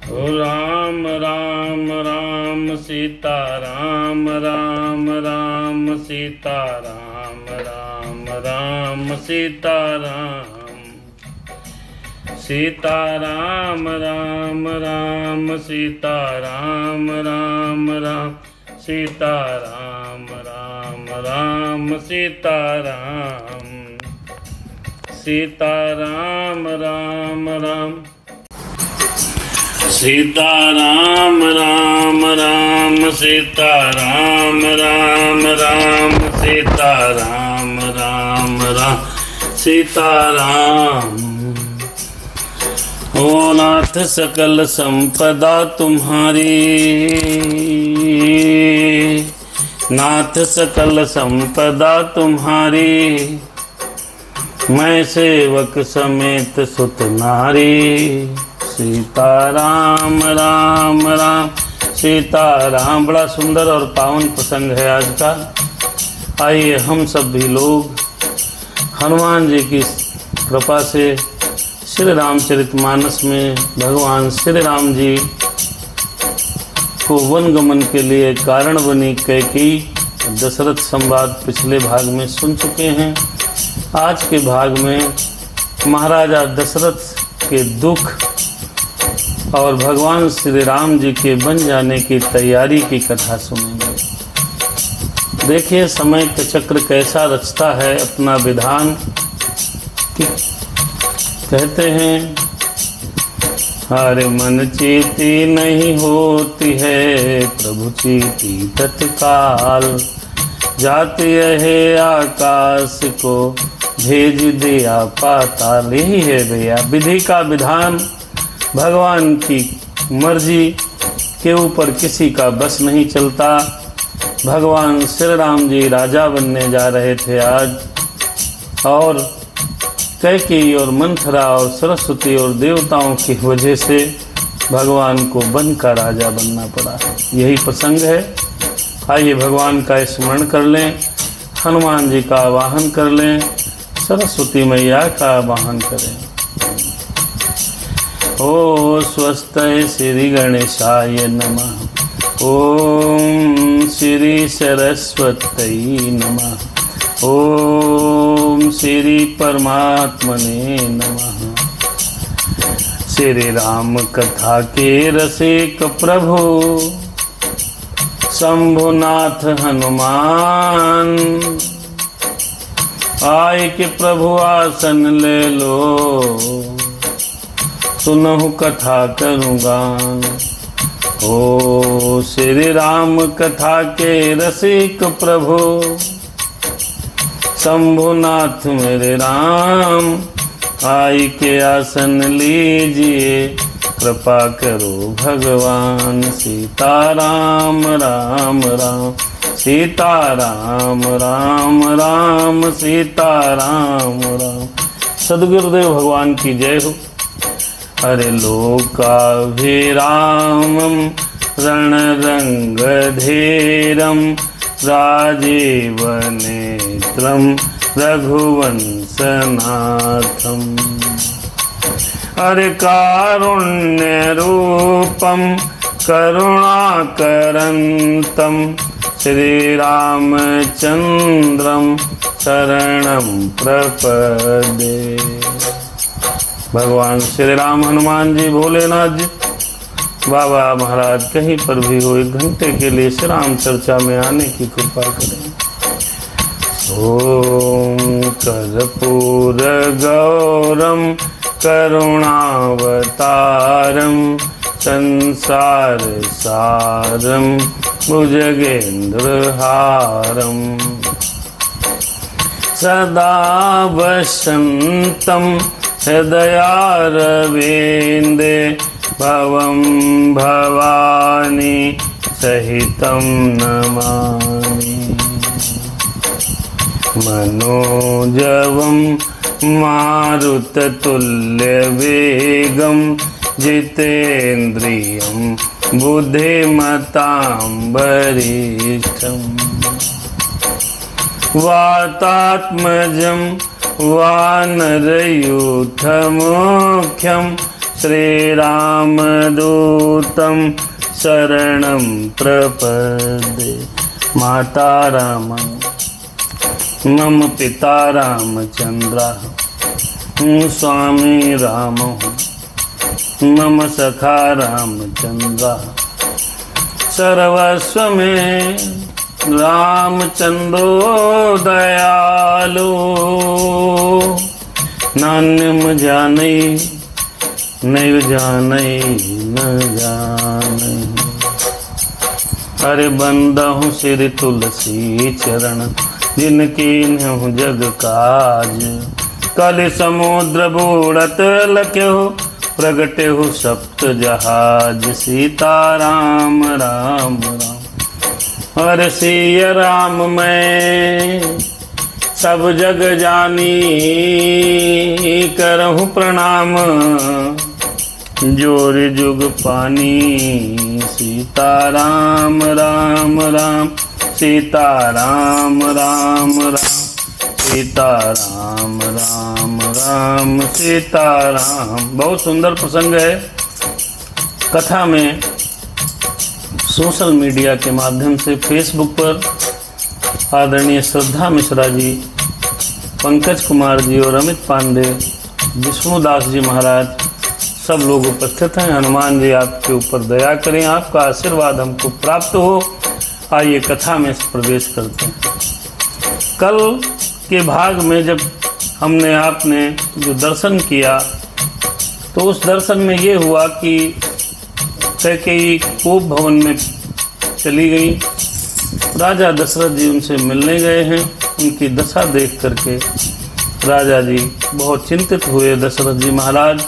ओ राम राम राम सीता राम राम राम सीता राम राम राम सीता राम सीता राम राम राम सीता राम राम राम सीता राम राम राम सीता राम सीता राम राम राम सीता राम राम राम सीता राम राम राम सीता राम राम राम सीता राम। ओ नाथ सकल संपदा तुम्हारी, नाथ सकल संपदा तुम्हारी, मैं सेवक समेत सुत नारी। सीता राम राम राम सीता राम। बड़ा सुंदर और पावन प्रसंग है आज का। आइए हम सब भी लोग हनुमान जी की कृपा से श्री रामचरितमानस में भगवान श्री राम जी को वन गमन के लिए कारण बनी कैकेयी दशरथ संवाद पिछले भाग में सुन चुके हैं। आज के भाग में महाराजा दशरथ के दुख और भगवान श्री राम जी के बन जाने की तैयारी की कथा सुनेंगे। देखिए समय का चक्र कैसा रचता है अपना विधान। कहते हैं हर मन चीती नहीं होती है, प्रभु चीती तत्काल, जाती है आकाश को भेज दिया पाताल। यही है भैया विधि का विधान। भगवान की मर्जी के ऊपर किसी का बस नहीं चलता। भगवान श्री राम जी राजा बनने जा रहे थे आज, और कैकेयी और मंथरा और सरस्वती और देवताओं की वजह से भगवान को वन का राजा बनना पड़ा। यही प्रसंग है। आइए भगवान का स्मरण कर लें, हनुमान जी का आवाहन कर लें, सरस्वती मैया का आवाहन करें। ओ स्वस्ति श्री गणेशाय नमः, ओम श्री सरस्वती नमः, ओम श्री परमात्मने नमः। श्री राम कथा के रसिक प्रभु शंभुनाथ हनुमान, आय के प्रभु आसन ले लो, सुनहु कथा करूँगा। ओ श्री राम कथा के रसिक प्रभु शंभुनाथ मेरे राम, आई के आसन लीजिए, कृपा करो भगवान। सीता राम राम राम सीता राम राम राम सीता राम राम। सद्गुरुदेव भगवान की जय हो। हरे लोकाभिरामं रणरंगधीरं राजीव नेत्रं रघुवंशनाथं, हरे कारुण्यरूपं करुणाकरन्तं श्रीरामचन्द्रं शरणं प्रपदे। भगवान श्री राम हनुमान जी भोलेनाथ जी बाबा महाराज कहीं पर भी हो 1 घंटे के लिए श्री राम चर्चा में आने की कृपा करें। ओम कर्पूर गौरम करुणावतारम संसार सारम भुजगेन्द्रहारम सदा वसन्तं हृदयारविन्दे भवं भवानी सहितं नमामि। मनोजवं मारुततुल्यवेगं जितेन्द्रियं बुद्धिमतां वरिष्ठं, वातात्मजं वानरयूथमुख्यं श्रीरामदूतं शरणं प्रपद्ये। माता रामं मम पिता रामचन्द्रः, स्वामी रामः मम सखा रामचन्द्रः। सर्वस्व में रामचन्द्रो दयालु, नान्यम जानै नैव जानै न जानै। अरे बंदहु सिर तुलसी चरण, जिनकी न्यहु जग काज। कल समुद्र बूढ़त लख्यो, प्रगटे हो सप्त जहाज। सीता राम राम राम, और सिय राम मैं सब जग जानी। करहु प्रणाम जोर जुग पानी। सीता राम राम राम, सीता राम राम राम, सीता राम राम राम, सीता राम। बहुत सुंदर प्रसंग है। कथा में सोशल मीडिया के माध्यम से फेसबुक पर आदरणीय श्रद्धा मिश्रा जी, पंकज कुमार जी और अमित पांडे, विष्णुदास जी महाराज सब लोग उपस्थित हैं। हनुमान जी आपके ऊपर दया करें, आपका आशीर्वाद हमको प्राप्त हो। आइए कथा में प्रवेश करते हैं। कल के भाग में जब हमने आपने जो दर्शन किया, तो उस दर्शन में ये हुआ कि कैकेयी कोप भवन में चली गई। राजा दशरथ जी उनसे मिलने गए हैं। उनकी दशा देख करके राजा जी बहुत चिंतित हुए। दशरथ जी महाराज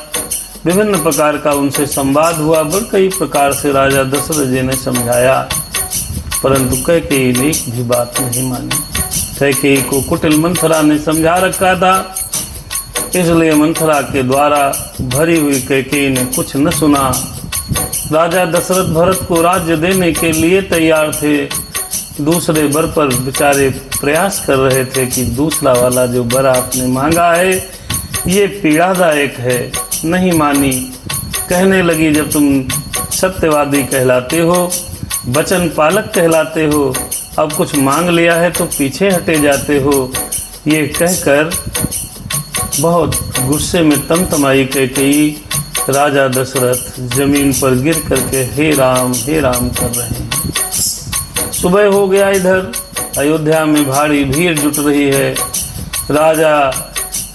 विभिन्न प्रकार का उनसे संवाद हुआ। बड़ कई प्रकार से राजा दशरथ जी ने समझाया, परंतु कैकेयी ने एक भी बात नहीं मानी। कैकेयी को कुटिल मंथरा ने समझा रखा था, इसलिए मंथरा के द्वारा भरी हुई कैकेयी ने कुछ न सुना। राजा दशरथ भरत को राज्य देने के लिए तैयार थे। दूसरे वर पर बेचारे प्रयास कर रहे थे कि दूसरा वाला जो वर आपने मांगा है ये पीड़ादायक है। नहीं मानी। कहने लगी, जब तुम सत्यवादी कहलाते हो, वचन पालक कहलाते हो, अब कुछ मांग लिया है तो पीछे हटे जाते हो। ये कहकर बहुत गुस्से में तमतमाई कैकेयी राजा दशरथ जमीन पर गिर करके हे राम कर रहे हैं। सुबह हो गया। इधर अयोध्या में भारी भीड़ जुट रही है। राजा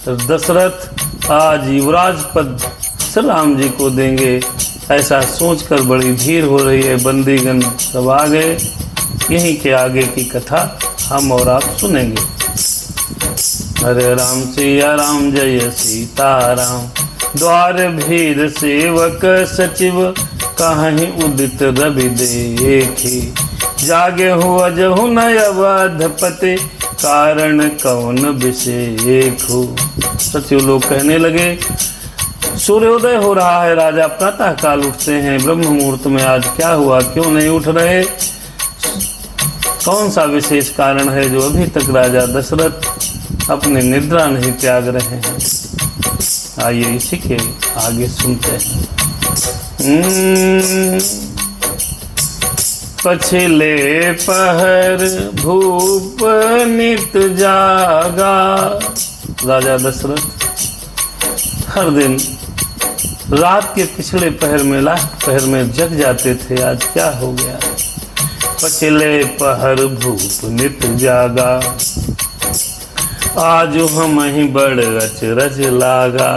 दशरथ आज युवराज पद श्री राम जी को देंगे, ऐसा सोचकर बड़ी भीड़ हो रही है। बंदीगण सब आ गए। यहीं के आगे की कथा हम और आप सुनेंगे। हरे राम सिया राम, जय सीता राम। द्वार भीर सेवक सचिव, कहीं उदित रवि देखी। जागे हो अजहु नय अवधपते, कारण कौन विषेक हो। सचिव लोग कहने लगे, सूर्योदय हो रहा है, राजा प्रातः काल उठते हैं, ब्रह्म मुहूर्त में आज क्या हुआ, क्यों नहीं उठ रहे, कौन सा विशेष कारण है जो अभी तक राजा दशरथ अपनी निद्रा नहीं त्याग रहे हैं। आइए इसी के आगे सुनते हैं। पछले पहर भूप नित जागा। राजा दशरथ हर दिन रात के पिछले पहर में लास्ट पहर में जग जाते थे। आज क्या हो गया। पछले पहर भूप नित जागा, आज हम ही बड़ अचरज लागा।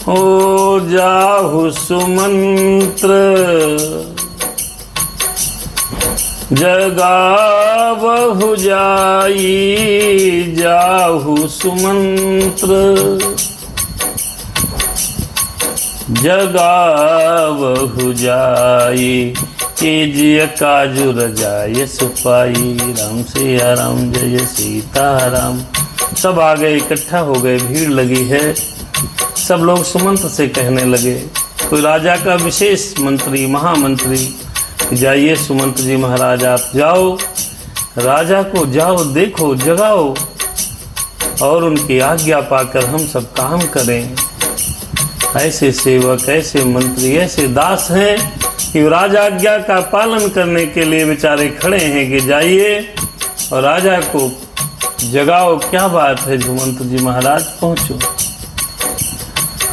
हो जाहु सुमंत्र जगावहु जाई, जाहु सुमंत्र जगावहु जाई। कीजिए काजु रजाय सुपाई। राम सिया राम, जय सीता राम। सब आ गए, इकट्ठा हो गए, भीड़ लगी है। सब लोग सुमंत्र से कहने लगे। कोई राजा का विशेष मंत्री, महामंत्री, जाइए सुमंत्र जी महाराज आप जाओ, राजा को जाओ देखो, जगाओ और उनकी आज्ञा पाकर हम सब काम करें। ऐसे सेवक, ऐसे मंत्री, ऐसे दास हैं कि राजा आज्ञा का पालन करने के लिए बेचारे खड़े हैं कि जाइए और राजा को जगाओ। क्या बात है सुमंत जी महाराज, पहुंचो।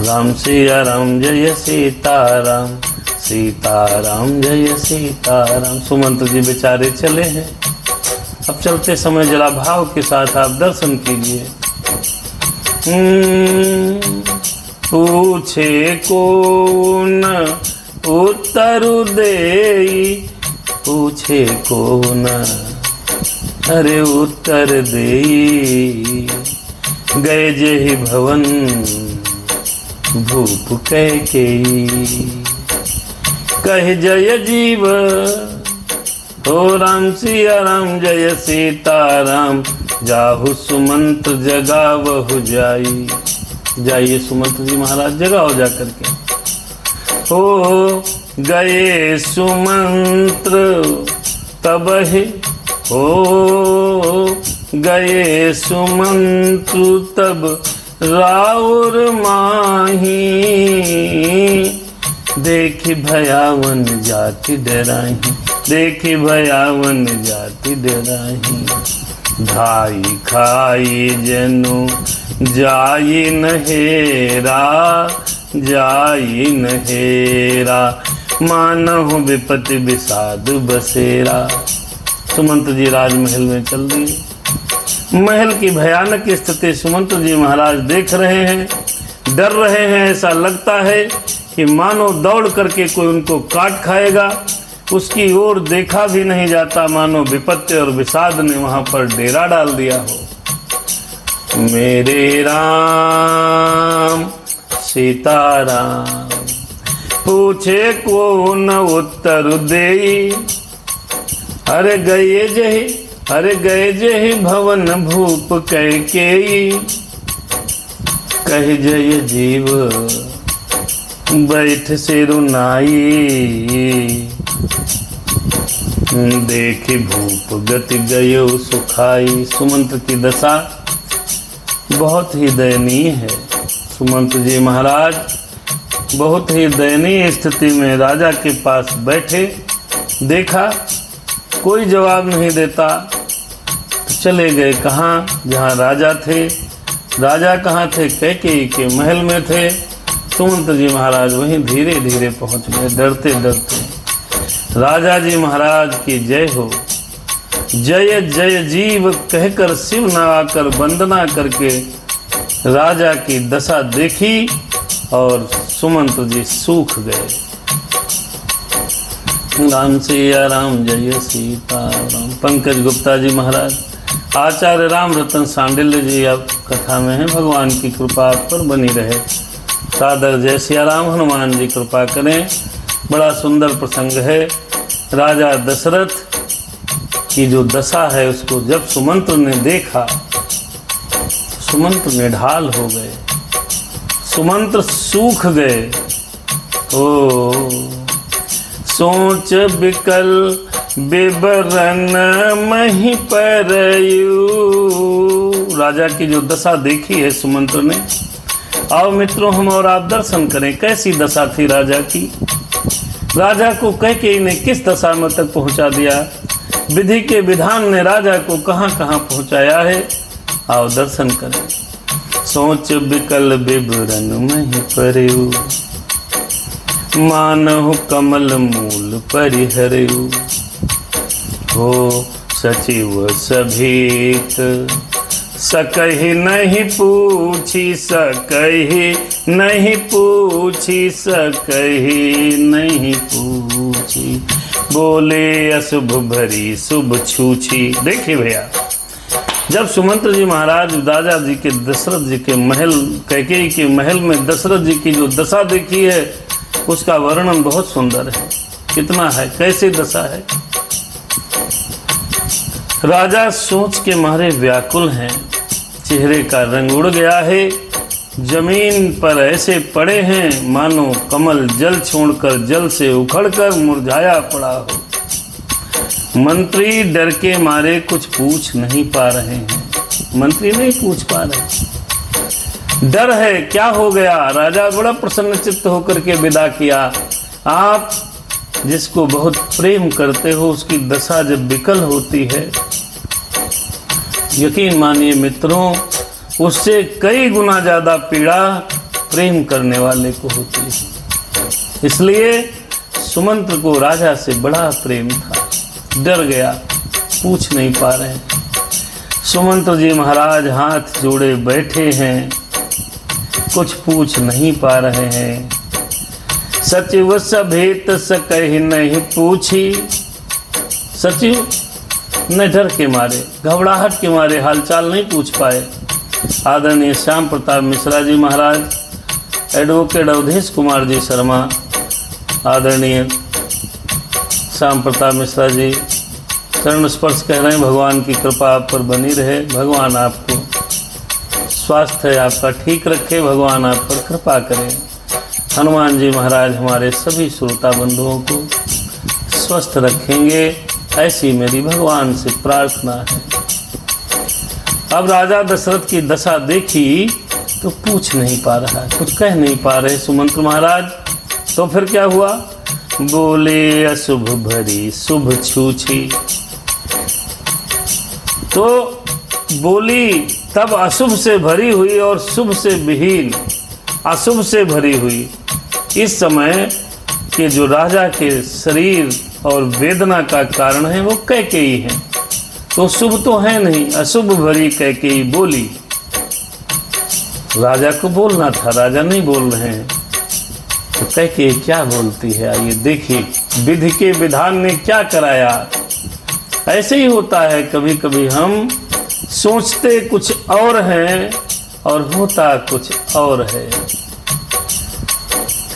राम सिया राम जय सीताराम, सीताराम जय सीताराम। सुमंत जी बेचारे चले हैं। अब चलते समय जरा भाव के साथ आप दर्शन कीजिए। पूछे कौन उत्तर देई, पूछे कौन अरे उत्तर देई। गए जेहि भवन भूप कैकेयी, कह जय जीव हो राम सिया राम जय सीताराम। जाहु सुमंत जगावहु जाई। जाइए सुमंत जी महाराज, जगाओ जा करके। हो गए सुमंत्र तबहि, हो गए सुमंत्र तब राउर माही। देखी भयावन जाति डराही, देखी भयावन जाति डराही। धाई खाई जनु जाई नहेरा, जाई नहेरा। मानहु विपत्ति विषाद बसेरा। सुमंत जी राजमहल में चल दिए। महल की भयानक स्थिति सुमंत जी महाराज देख रहे हैं, डर रहे हैं। ऐसा लगता है कि मानो दौड़ करके कोई उनको काट खाएगा। उसकी ओर देखा भी नहीं जाता, मानो विपत्ति और विषाद ने वहां पर डेरा डाल दिया हो। मेरे राम सीताराम, पूछे कौन उत्तर देई। अरे गए जहि, अरे गए जहि भवन भूप कैकेयी। कह जय जीव बैठ सिरुनाई। देखी भूप गति गयो सुखाई। सुमंत की दशा बहुत ही दयनीय है। सुमंत जी महाराज बहुत ही दयनीय स्थिति में राजा के पास बैठे, देखा कोई जवाब नहीं देता, तो चले गए कहाँ, जहाँ राजा थे। राजा कहाँ थे? कैकेयी के महल में थे। सुमंत जी महाराज वहीं धीरे धीरे पहुंच गए, डरते डरते। राजा जी महाराज की जय हो। जय जय जीव कहकर शिव नवाकर वंदना करके राजा की दशा देखी और सुमंत जी सूख गए। राम सिया राम जय सीताराम। पंकज गुप्ता जी महाराज, आचार्य राम रतन सांडिल्य जी अब कथा में है। भगवान की कृपा आप पर बनी रहे। सादर जय सिया राम। हनुमान जी कृपा करें। बड़ा सुंदर प्रसंग है। राजा दशरथ की जो दशा है उसको जब सुमंत्र ने देखा, सुमंत्र निढाल हो गए, सुमंत्र सूख गए। ओ सोच बिकल बिबरन मही परयू। राजा की जो दशा देखी है सुमंत्र ने। आओ मित्रों हम और आप दर्शन करें कैसी दशा थी राजा की। राजा को कैकेयी ने किस दशा में तक पहुंचा दिया, विधि के विधान ने राजा को कहां कहां पहुंचाया है। आओ दर्शन करें। सोच बिकल बिबरन मही परयू, मानहु कमल मूल परिहरयू। हो सचिव सभीत सकहि नहीं पूछी, सकहि नहीं पूछी, सकहि नहीं पूछी। बोले अशुभ भरी शुभ छूछी। देखिए भैया, जब सुमंत्र जी महाराज राजा जी के दशरथ जी के महल, कैकेयी के महल में दशरथ जी की जो दशा देखी है उसका वर्णन बहुत सुंदर है। कितना है, कैसे दशा है। राजा सोच के मारे व्याकुल हैं, चेहरे का रंग उड़ गया है, जमीन पर ऐसे पड़े हैं मानो कमल जल छोड़कर जल से उखड़कर मुरझाया पड़ा हो। मंत्री डर के मारे कुछ पूछ नहीं पा रहे हैं। मंत्री नहीं पूछ पा रहे। डर है, क्या हो गया? राजा बड़ा प्रसन्न चित्त होकर के विदा किया। आप जिसको बहुत प्रेम करते हो उसकी दशा जब विकल होती है, यकीन मानिए मित्रों, उससे कई गुना ज्यादा पीड़ा प्रेम करने वाले को होती है। इसलिए सुमंत्र को राजा से बड़ा प्रेम था, डर गया, पूछ नहीं पा रहे। सुमंत्र जी महाराज हाथ जोड़े बैठे हैं, कुछ पूछ नहीं पा रहे हैं। सचिव सभेत सकहि नहीं पूछी। सचिव न डर के मारे, घबराहट के मारे हालचाल नहीं पूछ पाए। आदरणीय श्याम प्रताप मिश्रा जी महाराज, एडवोकेट अवधेश कुमार जी शर्मा, आदरणीय श्याम प्रताप मिश्रा जी चरण स्पर्श कह रहे हैं, भगवान की कृपा आप पर बनी रहे, भगवान आपको स्वास्थ्य आपका ठीक रखे, भगवान आप पर कृपा करें। हनुमान जी महाराज हमारे सभी श्रोता बंधुओं को स्वस्थ रखेंगे, ऐसी मेरी भगवान से प्रार्थना है। अब राजा दशरथ की दशा देखी तो पूछ नहीं पा रहा, कुछ कह नहीं पा रहे सुमंत्र महाराज। तो फिर क्या हुआ? बोले अशुभ भरी शुभ छूछी। तो बोली तब अशुभ से भरी हुई और शुभ से विहीन, अशुभ से भरी हुई। इस समय के जो राजा के शरीर और वेदना का कारण है वो कैकेयी है, तो शुभ तो है नहीं, अशुभ भरी कैकेयी बोली। राजा को बोलना था, राजा नहीं बोल रहे हैं, तो कैकेयी क्या बोलती है? आइए देखिए विधि के विधान ने क्या कराया। ऐसे ही होता है, कभी कभी हम सोचते कुछ और हैं और होता कुछ और है।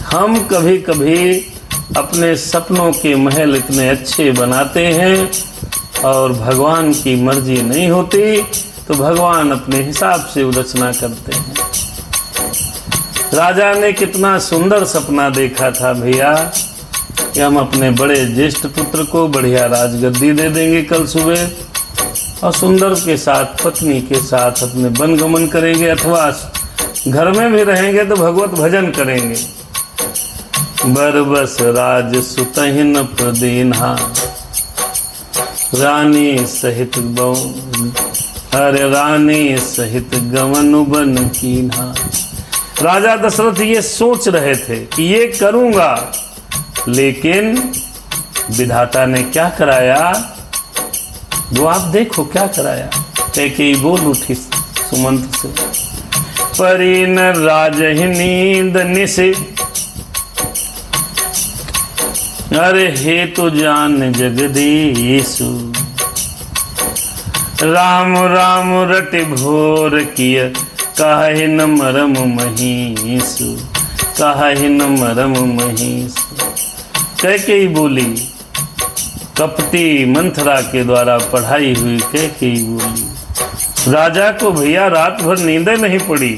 हम कभी कभी अपने सपनों के महल इतने अच्छे बनाते हैं और भगवान की मर्जी नहीं होती, तो भगवान अपने हिसाब से रचना करते हैं। राजा ने कितना सुंदर सपना देखा था भैया कि हम अपने बड़े ज्येष्ठ पुत्र को बढ़िया राजगद्दी दे देंगे कल सुबह, और सुंदर के साथ पत्नी के साथ अपने वनगमन करेंगे, अथवा घर में भी रहेंगे तो भगवत भजन करेंगे। बरबस राज सुतहिन प्रदीन्हा, रानी सहित अरे रानी सहित गमन बन कीन्हा। राजा दशरथ ये सोच रहे थे कि ये करूंगा, लेकिन विधाता ने क्या कराया वो आप देखो क्या कराया। कैकेयी बोल उठी सुमंत्र से, परी न राजहि नींद निशि, अरे हे तो जान जगदीशु, राम राम रटि भोर किय, काहि न मरम महीसु, काहि न मरम महीसु। कैकेयी बोली, कपटी मंथरा के द्वारा पढ़ाई हुई कैकेयी बोली, राजा को भैया रात भर नींदें नहीं पड़ी।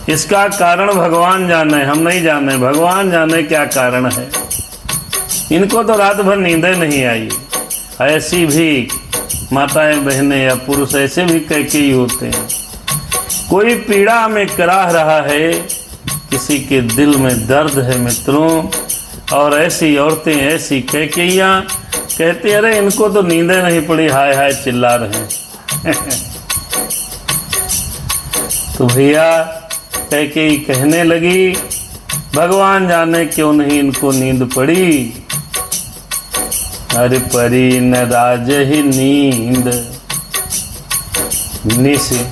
इसका कारण भगवान जाने, हम नहीं जाने, भगवान जाने क्या कारण है। इनको तो रात भर नींदें नहीं आई। ऐसी भी माताएं बहनें या पुरुष ऐसे भी कैकेयी होते हैं। कोई पीड़ा में कराह रहा है, किसी के दिल में दर्द है मित्रों, और ऐसी औरतें, ऐसी कैकेयियां कहती अरे इनको तो नींदें नहीं पड़ी, हाय हाय चिल्ला रहे हैं। तो भैया कैकेयी कहने लगी, भगवान जाने क्यों नहीं इनको नींद पड़ी। अरे परी न राजहि नींद निशि,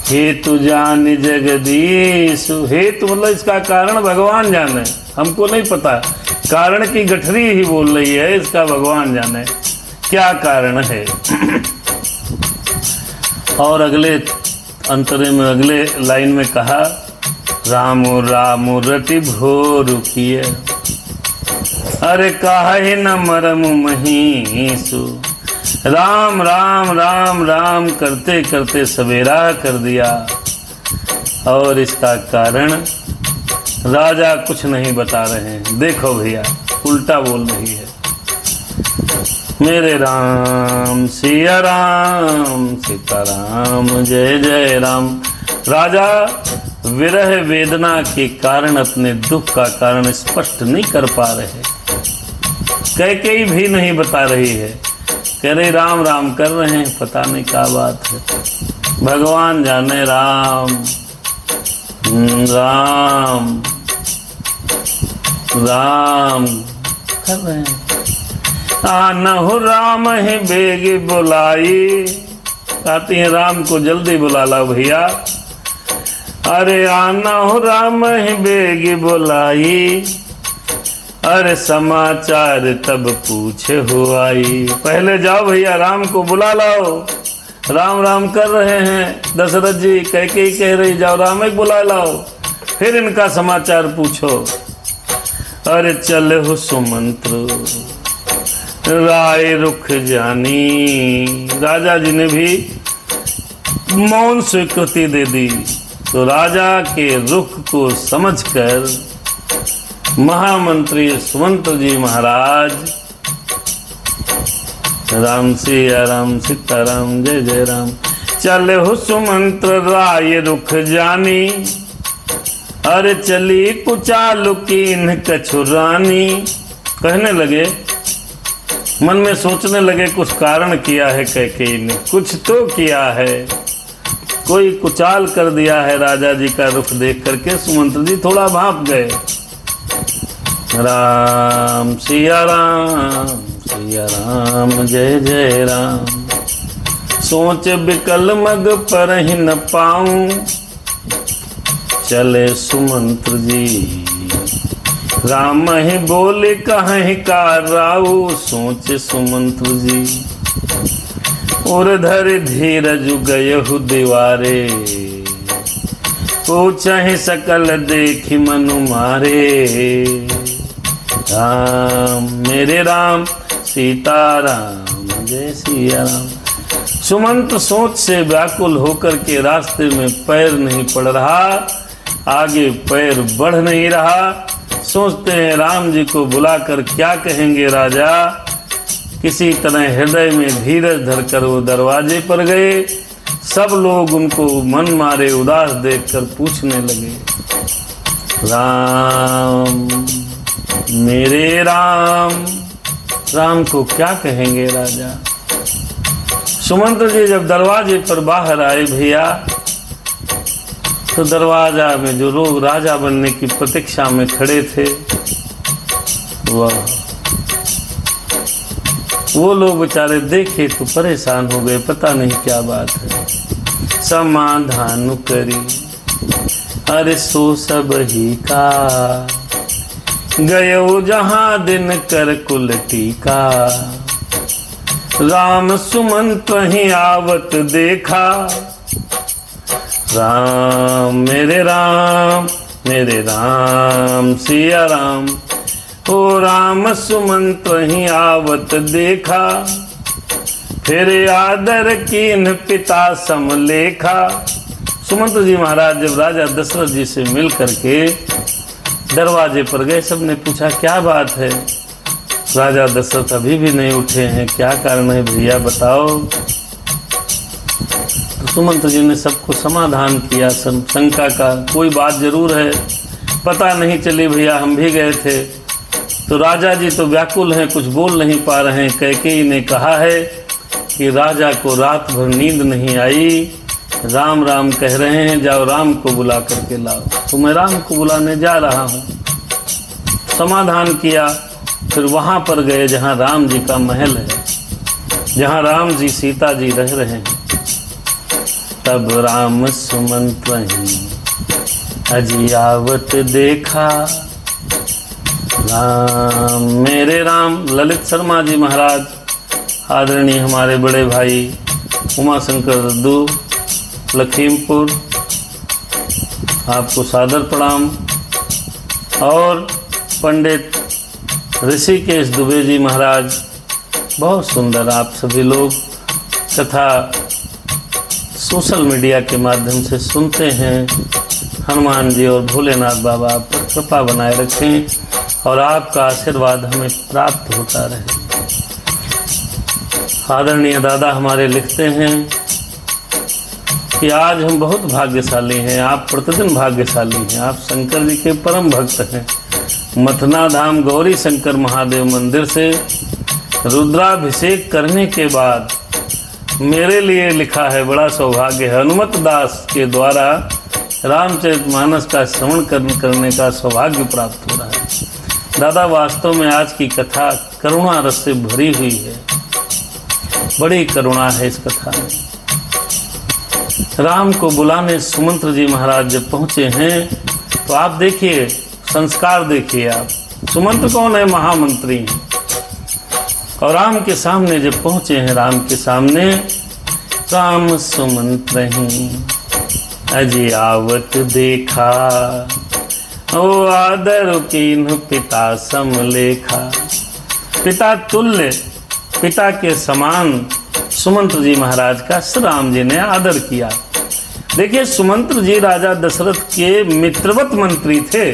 हेतु जान जगदीशु। हेतु मतलब इसका कारण भगवान जाने, हमको नहीं पता। कारण की गठरी ही बोल रही है, इसका भगवान जाने क्या कारण है। और अगले अंतरे में, अगले लाइन में कहा, राम राम रटि भोर किए, अरे काहे न मरम महीसु। राम राम राम राम करते करते सवेरा कर दिया, और इसका कारण राजा कुछ नहीं बता रहे हैं। देखो भैया उल्टा बोल रही है, मेरे राम सिया राम सीता राम जय जय राम। राजा विरह वेदना के कारण अपने दुख का कारण स्पष्ट नहीं कर पा रहे। कैकेयी भी नहीं बता रही है, कह रही राम राम कर रहे हैं, पता नहीं क्या बात है, भगवान जाने। राम राम राम कर रहे हैं। आनहु राम ही बेगी बुलाई, कहती है राम को जल्दी बुला लो भैया। अरे आनहु राम ही बेगी बुलाई, अरे समाचार तब पूछे हो आई। पहले जाओ भैया राम को बुला लाओ, राम राम कर रहे हैं दशरथ जी। कैकेयी कह रही जाओ राम को बुला लाओ, फिर इनका समाचार पूछो। अरे चले हो सुमंत्र राय रुख जानी, राजा जी ने भी मौन स्वीकृति दे दी। तो राजा के रुख को समझकर महामंत्री सुमंत्र जी महाराज, राम सिया राम सीताराम जय जय राम, चले हो सुमंत्र राय रुख जानी, अरे चली कुचालु कीन कछुरानी। कहने लगे, मन में सोचने लगे कुछ कारण किया है कैकेयी ने, कुछ तो किया है, कोई कुचाल कर दिया है राजा जी का रुख देख करके। सुमंत्र जी थोड़ा भाप गए। राम सिया राम जय जय राम, सोच बिकल मग पर ही न पाऊं, चले सुमंत्र जी राम ही बोले कहीं का राऊ। सोच सुमंत्र जी और धर धीरज गयहु दीवारे, पूछहि सकल देखि मनु मारे। राम मेरे राम सीताराम जय सिया राम। सुमंत्र सोच से व्याकुल होकर के रास्ते में पैर नहीं पड़ रहा, आगे पैर बढ़ नहीं रहा। सोचते हैं राम जी को बुलाकर क्या कहेंगे राजा। किसी तरह हृदय में धीरज धरकर वो दरवाजे पर गए। सब लोग उनको मन मारे उदास देखकर पूछने लगे, राम मेरे राम, राम को क्या कहेंगे राजा। सुमंत्र जी जब दरवाजे पर बाहर आए भैया, तो दरवाजा में जो लोग राजा बनने की प्रतीक्षा में खड़े थे, वो लोग बेचारे देखे तो परेशान हो गए, पता नहीं क्या बात है। समाधान करी अरे सो सब ही का, गयो जहां दिन कर कुल टीका। राम सुमंत ही आवत देखा, राम मेरे राम सिया राम। ओ राम सुमंत ही आवत देखा, फिर आदर कीन पिता समलेखा। सुमंत जी महाराज जब राजा दशरथ जी से मिल करके दरवाजे पर गए, सबने पूछा क्या बात है। राजा दशरथ अभी भी नहीं उठे हैं, क्या कारण है भैया बताओ। तो सुमंत जी ने सबको समाधान किया शंका का, कोई बात जरूर है, पता नहीं चली भैया, हम भी गए थे। तो राजा जी तो व्याकुल हैं, कुछ बोल नहीं पा रहे हैं। कैकेयी ने कहा है कि राजा को रात भर नींद नहीं आई, राम राम कह रहे हैं, जाओ राम को बुला करके लाओ। तो मैं राम को बुलाने जा रहा हूँ। समाधान किया, फिर वहाँ पर गए जहाँ राम जी का महल है, जहाँ राम जी सीता जी रह रहे हैं। तब राम सुमंत अजियावत देखा, राम मेरे राम। ललित शर्मा जी महाराज आदरणीय हमारे बड़े भाई उमाशंकर दद्दू लखीमपुर, आपको सादर प्रणाम। और पंडित ऋषिकेश दुबे जी महाराज, बहुत सुंदर आप सभी लोग कथा सोशल मीडिया के माध्यम से सुनते हैं। हनुमान जी और भोलेनाथ बाबा आप पर कृपा बनाए रखें और आपका आशीर्वाद हमें प्राप्त होता रहे। आदरणीय दादा हमारे लिखते हैं, कि आज हम बहुत भाग्यशाली हैं, आप प्रतिदिन भाग्यशाली हैं, आप शंकर जी के परम भक्त हैं। मथुरा धाम गौरी शंकर महादेव मंदिर से रुद्राभिषेक करने के बाद मेरे लिए लिखा है, बड़ा सौभाग्य है, हनुमत दास के द्वारा रामचरितमानस का श्रवण करने का सौभाग्य प्राप्त हो रहा है। दादा वास्तव में आज की कथा करुणा रस से भरी हुई है, बड़ी करुणा है इस कथा में। राम को बुलाने सुमंत्र जी महाराज जब पहुंचे हैं तो आप देखिए, संस्कार देखिए आप। सुमंत्र कौन है? महामंत्री हैं। और राम के सामने जब पहुंचे हैं, राम के सामने राम सुमंत्र ही अजय आवत देखा, ओ आदर कीन्ह पिता समलेखा। पिता तुल्य, पिता के समान सुमंत्र जी महाराज का श्री राम जी ने आदर किया। देखिए, सुमंत्र जी राजा दशरथ के मित्रवत मंत्री थे।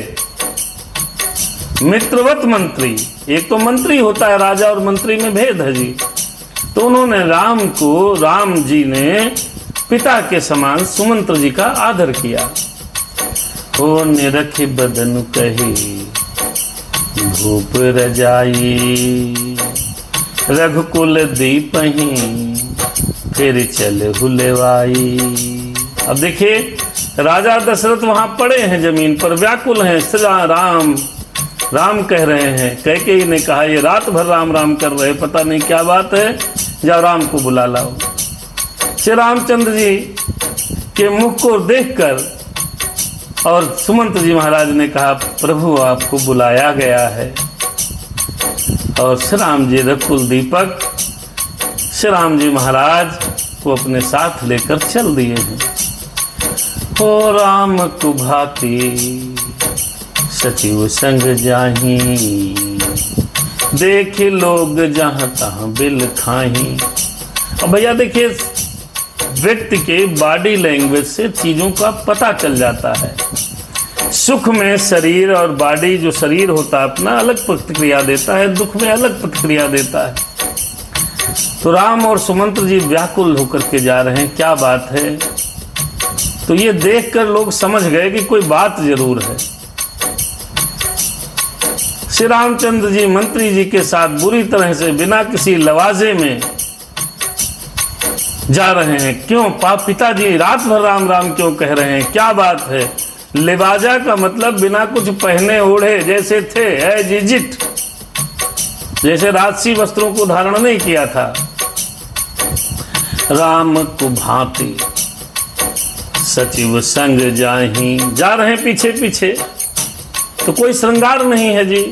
मित्रवत मंत्री, एक तो मंत्री होता है, राजा और मंत्री में भेद है जी। तो उन्होंने राम जी ने पिता के समान सुमंत्र जी का आदर किया। ओ निरखि बदन कही भूप रजाई, रघुकुल दीपहि फिर चले हुलेवाई। अब देखिए, राजा दशरथ वहां पड़े हैं जमीन पर, व्याकुल हैं। राम कह रहे हैं। कैकेयी ने कहा, ये रात भर राम राम कर रहे, पता नहीं क्या बात है, जाओ राम को बुला लाओ। श्री रामचंद्र जी के मुख को देखकर और सुमंत्र जी महाराज ने कहा, प्रभु आपको बुलाया गया है। और श्री राम जी रघुकुल दीपक श्री राम जी महाराज को अपने साथ लेकर चल दिए हैं। ओ राम को भाती सचिव संग जाही, देख लोग जहां तहां बिल खाही। अब भैया देखिए, व्यक्ति के बॉडी लैंग्वेज से चीजों का पता चल जाता है। सुख में शरीर और बॉडी, जो शरीर होता है अपना, अलग प्रतिक्रिया देता है, दुख में अलग प्रतिक्रिया देता है। तो राम और सुमंत्र जी व्याकुल होकर के जा रहे हैं, क्या बात है। तो ये देखकर लोग समझ गए कि कोई बात जरूर है। श्री रामचंद्र जी मंत्री जी के साथ बुरी तरह से बिना किसी लवाजे में जा रहे हैं। क्यों? पिताजी रात भर राम राम क्यों कह रहे हैं, क्या बात है। लिबाजा का मतलब बिना कुछ पहने ओढ़े जैसे थे, एजिजिट, जैसे राजसी वस्त्रों को धारण नहीं किया था। राम को भांति सचिव संग जाही, जा रहे पीछे पीछे, तो कोई श्रृंगार नहीं है जी।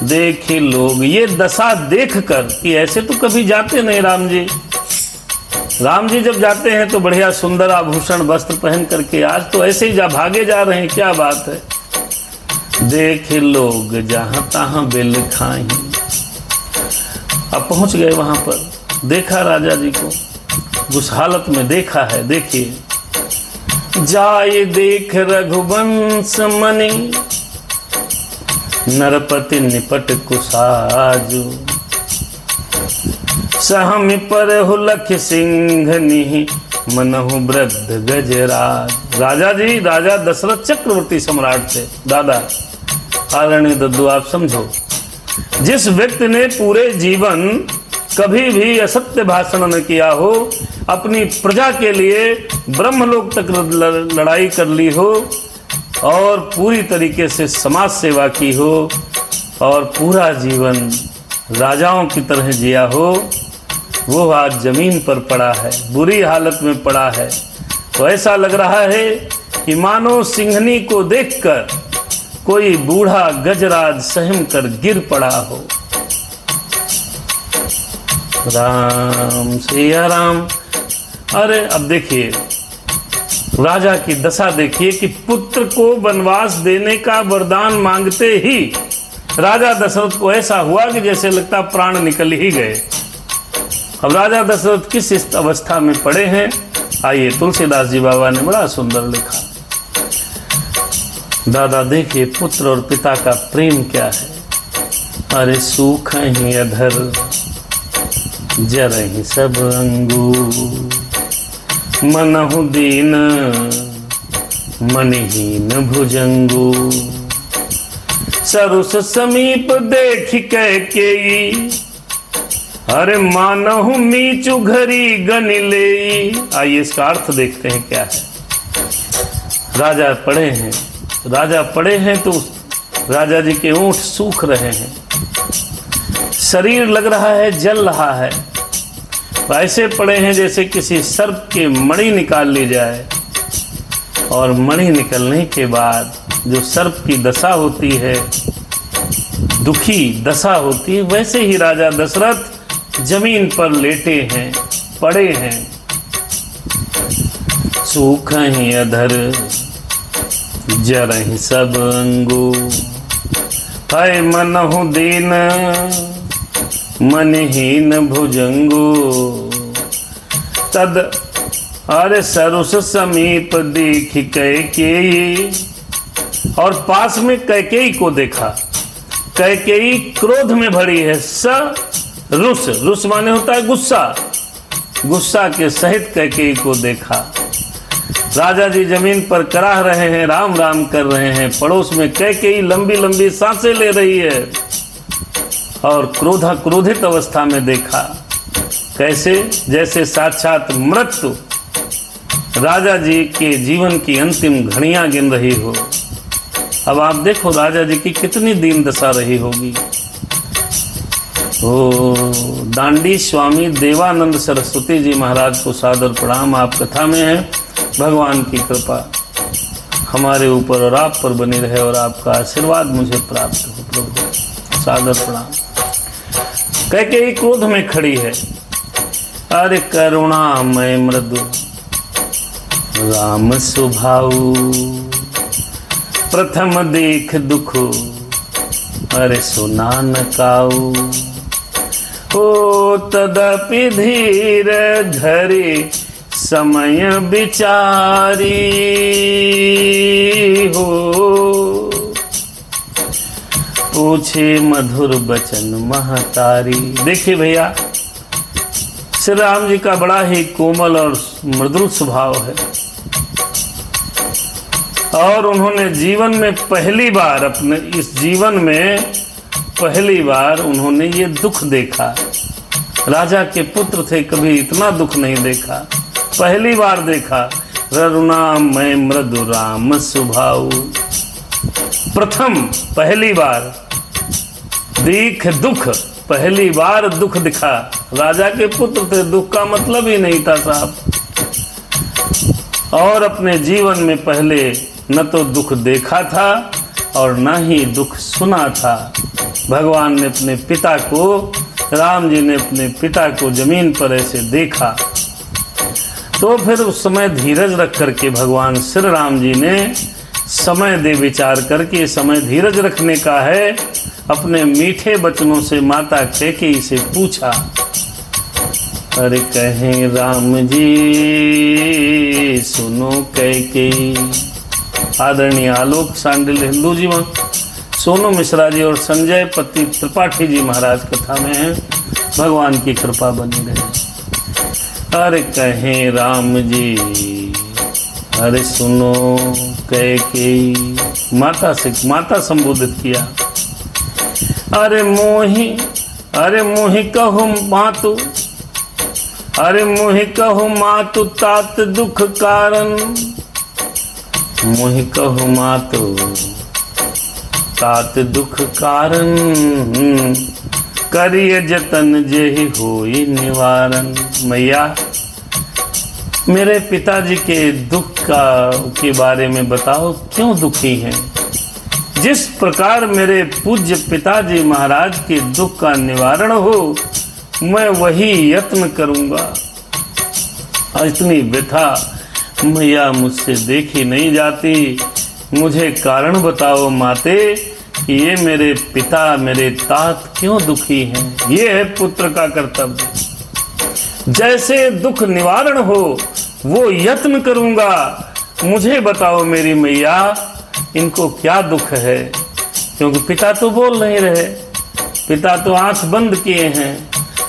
देखे लोग, ये दशा देखकर कि ऐसे तो कभी जाते नहीं राम जी। राम जी जब जाते हैं तो बढ़िया सुंदर आभूषण वस्त्र पहन करके, आज तो ऐसे ही भागे जा रहे हैं, क्या बात है। देखे लोग जहां तहां बिल खाई। अब पहुंच गए वहां पर, देखा राजा जी को, उस हालत में देखा है। देखिए, जाए देख रघुवंश मणि, नरपति निपट कुसाजु, सहमि पर हुलख सिंघनि, मनहु वृद्ध गजराज। राजा जी, राजा दशरथ चक्रवर्ती सम्राट थे दादा। आदरणीय दद्दू, आप समझो, जिस व्यक्ति ने पूरे जीवन कभी भी असत्य भाषण न किया हो, अपनी प्रजा के लिए ब्रह्मलोक तक लड़ाई कर ली हो, और पूरी तरीके से समाज सेवा की हो, और पूरा जीवन राजाओं की तरह जिया हो, वो आज जमीन पर पड़ा है, बुरी हालत में पड़ा है। तो ऐसा लग रहा है कि मानो सिंघनी को देखकर कोई बूढ़ा गजराज सहम कर गिर पड़ा हो। राम सिया राम। अरे अब देखिए, राजा की दशा देखिए कि पुत्र को वनवास देने का वरदान मांगते ही राजा दशरथ को ऐसा हुआ कि जैसे लगता प्राण निकल ही गए। अब राजा दशरथ किस इस अवस्था में पड़े हैं, आइए तुलसीदास जी बाबा ने बड़ा सुंदर लिखा। दादा देखिए, पुत्र और पिता का प्रेम क्या है। अरे सूख ही अधर जरहि सब अंगूर, मनहु दीन मनहीन भुजंगू। सरुस समीप देख कैकेयी, अरे मानहु मीचु घरी गन लेई। आइए इसका अर्थ देखते हैं क्या है। राजा पड़े हैं तो राजा जी के ऊंट सूख रहे हैं, शरीर लग रहा है जल रहा है, ऐसे पड़े हैं जैसे किसी सर्प की मणि निकाल ली जाए, और मणि निकलने के बाद जो सर्प की दशा होती है, दुखी दशा होती है, वैसे ही राजा दशरथ जमीन पर लेटे हैं, पड़े हैं। सूख ही अधर जरहि सब अंगू, है मनहु दीन मनहीन भुजंगू। तद अरे सरुस समीप देख कैकेयी, और पास में कैकेयी को देखा। कैकेयी क्रोध में भरी है। रुस माने होता है गुस्सा, गुस्सा के सहित कैकेयी को देखा। राजा जी जमीन पर कराह रहे हैं, राम राम कर रहे हैं, पड़ोस में कैकेयी लंबी लंबी सांसें ले रही है, और क्रोधित अवस्था में देखा। कैसे? जैसे साक्षात मृत्यु राजा जी के जीवन की अंतिम घड़ियां गिन रही हो। अब आप देखो राजा जी की कितनी दीन दशा रही होगी। ओ दांडी स्वामी देवानंद सरस्वती जी महाराज को सादर प्रणाम। आप कथा में हैं, भगवान की कृपा हमारे ऊपर और आप पर बनी रहे, और आपका आशीर्वाद मुझे प्राप्त हो प्रभु। सादर प्रणाम। कैकेयी क्रोध में खड़ी है। अरे करुणामय मृदु राम सुभाऊ, प्रथम देख दुख अरे सुना न काऊ। ओ तदपि धीर धरे समय विचारी हो, पूछे मधुर बचन महतारी। देखिए भैया, श्री राम जी का बड़ा ही कोमल और मृदुल स्वभाव है, और उन्होंने जीवन में पहली बार, अपने इस जीवन में पहली बार उन्होंने ये दुख देखा। राजा के पुत्र थे, कभी इतना दुख नहीं देखा, पहली बार देखा। ररुणामय मृदु राम सुभाऊ, प्रथम पहली बार देख दुख, पहली बार दुख दिखा। राजा के पुत्र थे, दुख का मतलब ही नहीं था साहब। और अपने जीवन में पहले न तो दुख देखा था और न ही दुख सुना था। भगवान ने अपने पिता को, राम जी ने अपने पिता को जमीन पर ऐसे देखा, तो फिर उस समय धीरज रख करके भगवान श्री राम जी ने समय दे विचार करके, समय धीरज रखने का है, अपने मीठे वचनों से माता कैकेयी से पूछा। अरे कहें राम जी सुनो कैकेयी। आदरणीय आलोक सांडिल हिंदू जीवन, सोनू मिश्रा जी और संजय पति त्रिपाठी जी महाराज कथा में हैं। भगवान की कृपा बनी रहे। अरे कहें राम जी अरे सुनो कैकेयी, माता संबोधित किया। अरे मोहि कहूँ मातु, अरे मोहि कहूँ मातु तात दुख कारण। मोहि कहूँ मातु तात दुख कारण, करिय जतन जेहि होई निवारण। मैया, मेरे पिताजी के दुख के बारे में बताओ, क्यों दुखी हैं? जिस प्रकार मेरे पूज्य पिताजी महाराज के दुख का निवारण हो, मैं वही यत्न करूंगा। इतनी व्यथा मैया मुझसे देखी नहीं जाती, मुझे कारण बताओ माते कि ये मेरे पिता, मेरे तात क्यों दुखी हैं। ये है पुत्र का कर्तव्य। जैसे दुख निवारण हो वो यत्न करूंगा। मुझे बताओ मेरी मैया, इनको क्या दुख है? क्योंकि पिता तो बोल नहीं रहे, पिता तो आंख बंद किए हैं।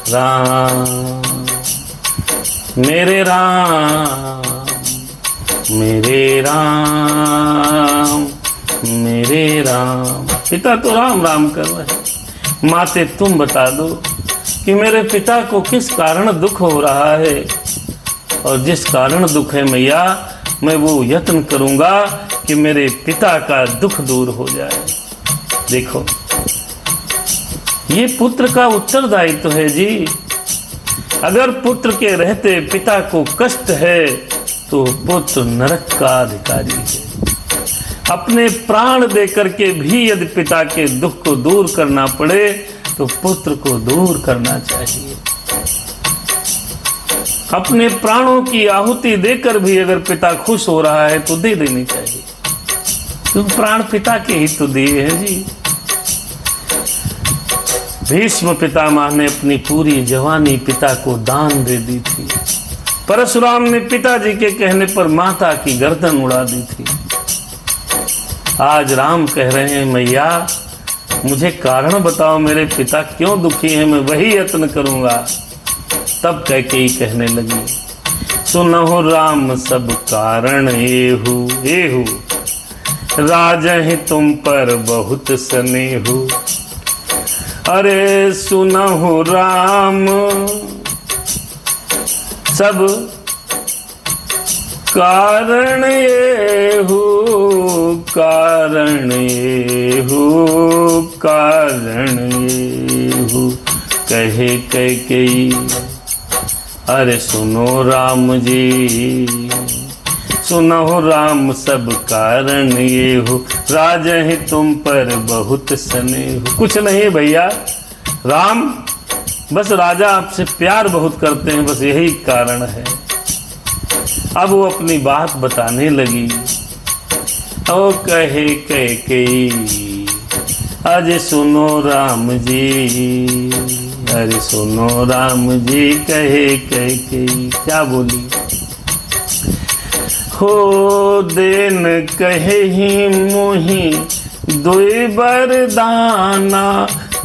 राम मेरे राम मेरे राम मेरे राम। पिता तो राम राम कर रहे। माते तुम बता दो कि मेरे पिता को किस कारण दुख हो रहा है, और जिस कारण दुख है मैया, मैं वो यत्न करूंगा कि मेरे पिता का दुख दूर हो जाए। देखो, ये पुत्र का उत्तरदायित्व है जी। अगर पुत्र के रहते पिता को कष्ट है तो पुत्र नरक का अधिकारी है। अपने प्राण देकर के भी यदि पिता के दुख को दूर करना पड़े तो पुत्र को दूर करना चाहिए। अपने प्राणों की आहुति देकर भी अगर पिता खुश हो रहा है तो दे देनी चाहिए, क्योंकि प्राण पिता के ही तो दिए हैं जी। भीष्म पितामह ने अपनी पूरी जवानी पिता को दान दे दी थी। परशुराम ने पिताजी के कहने पर माता की गर्दन उड़ा दी थी। आज राम कह रहे हैं मैया मुझे कारण बताओ, मेरे पिता क्यों दुखी हैं, मैं वही यत्न करूंगा। तब कैकेयी कहने लगी, सुनहु राम सब कारण एहु एहु, राजहि तुम पर बहुत स्नेहु। अरे सुनहु राम सब कारण एहु कारण एहु कारण एहु, कहे कैकेयी अरे सुनो राम जी, सुनो राम सब कारण ये हो, राजहि तुम पर बहुत स्नेह। कुछ नहीं भैया, राम बस राजा आपसे प्यार बहुत करते हैं, बस यही कारण है। अब वो अपनी बात बताने लगी। ओ कहे कैकेयी अरे सुनो राम जी, अरे सुनो राम जी, कहे कैकेयी क्या बोली। हो देन कहे ही मोही दुई बरदाना,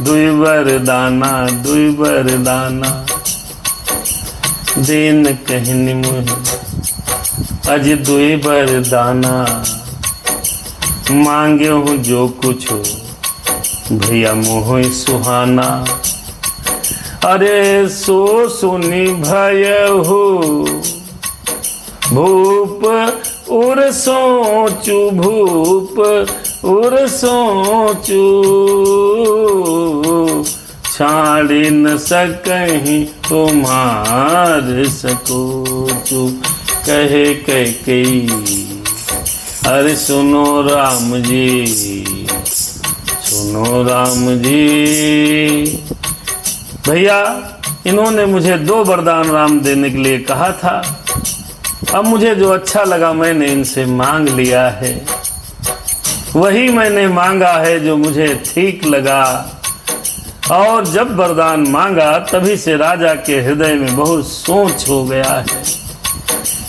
दुई बरदाना, दुई बरदाना। देन कहनी मोही अज दुई बरदाना, मांगे हूँ जो कुछ हो भैया मोह सुहाना। अरे सो सुनी भय हो भूप उर सोचू, भूप उर सोचू, छाड़ी न सकहीं तुम्हार सकोचू। कहे कैकेयी अरे सुनो राम जी, सुनो राम जी। भैया इन्होंने मुझे 2 वरदान राम देने के लिए कहा था, अब मुझे जो अच्छा लगा मैंने इनसे मांग लिया है, वही मैंने मांगा है जो मुझे ठीक लगा। और जब वरदान मांगा तभी से राजा के हृदय में बहुत सोच हो गया है,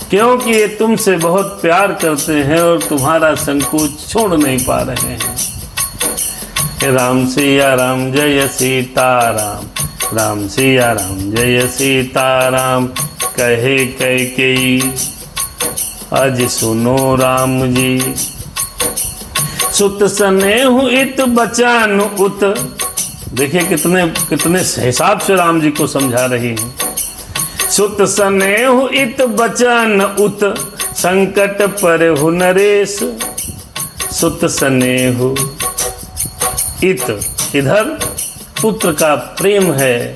क्योंकि ये तुमसे बहुत प्यार करते हैं और तुम्हारा संकोच छोड़ नहीं पा रहे हैं। राम सिया राम जय सीताराम, राम सिया राम जय सीताराम। कहे कैकेयी अज सुनो राम जी, सुत स्नेहु इत बचन उत। देखिए कितने कितने हिसाब से राम जी को समझा रही हैं। सुत स्नेहु इत बचन उत, संकट पर हु नरेश। सुत स्नेहु इत, इधर पुत्र का प्रेम है,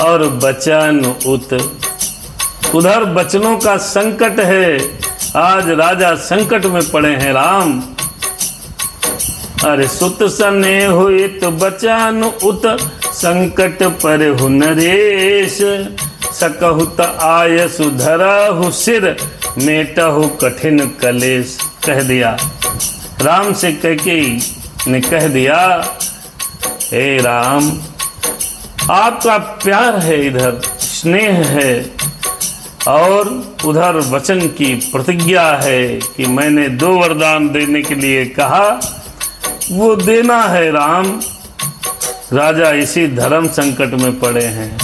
और बचन उत, उधर बचनों का संकट है। आज राजा संकट में पड़े हैं राम। अरे सुत स्नेहु इत बचन उत, संकट पर हु नरेश। सकहुत आयसु धरहु सिर, मेटहु कठिन कलेश। कह दिया राम से कैकेयी ने कह दिया, हे राम आपका प्यार है, इधर स्नेह है, और उधर वचन की प्रतिज्ञा है कि मैंने 2 वरदान देने के लिए कहा, वो देना है राम। राजा इसी धर्म संकट में पड़े हैं।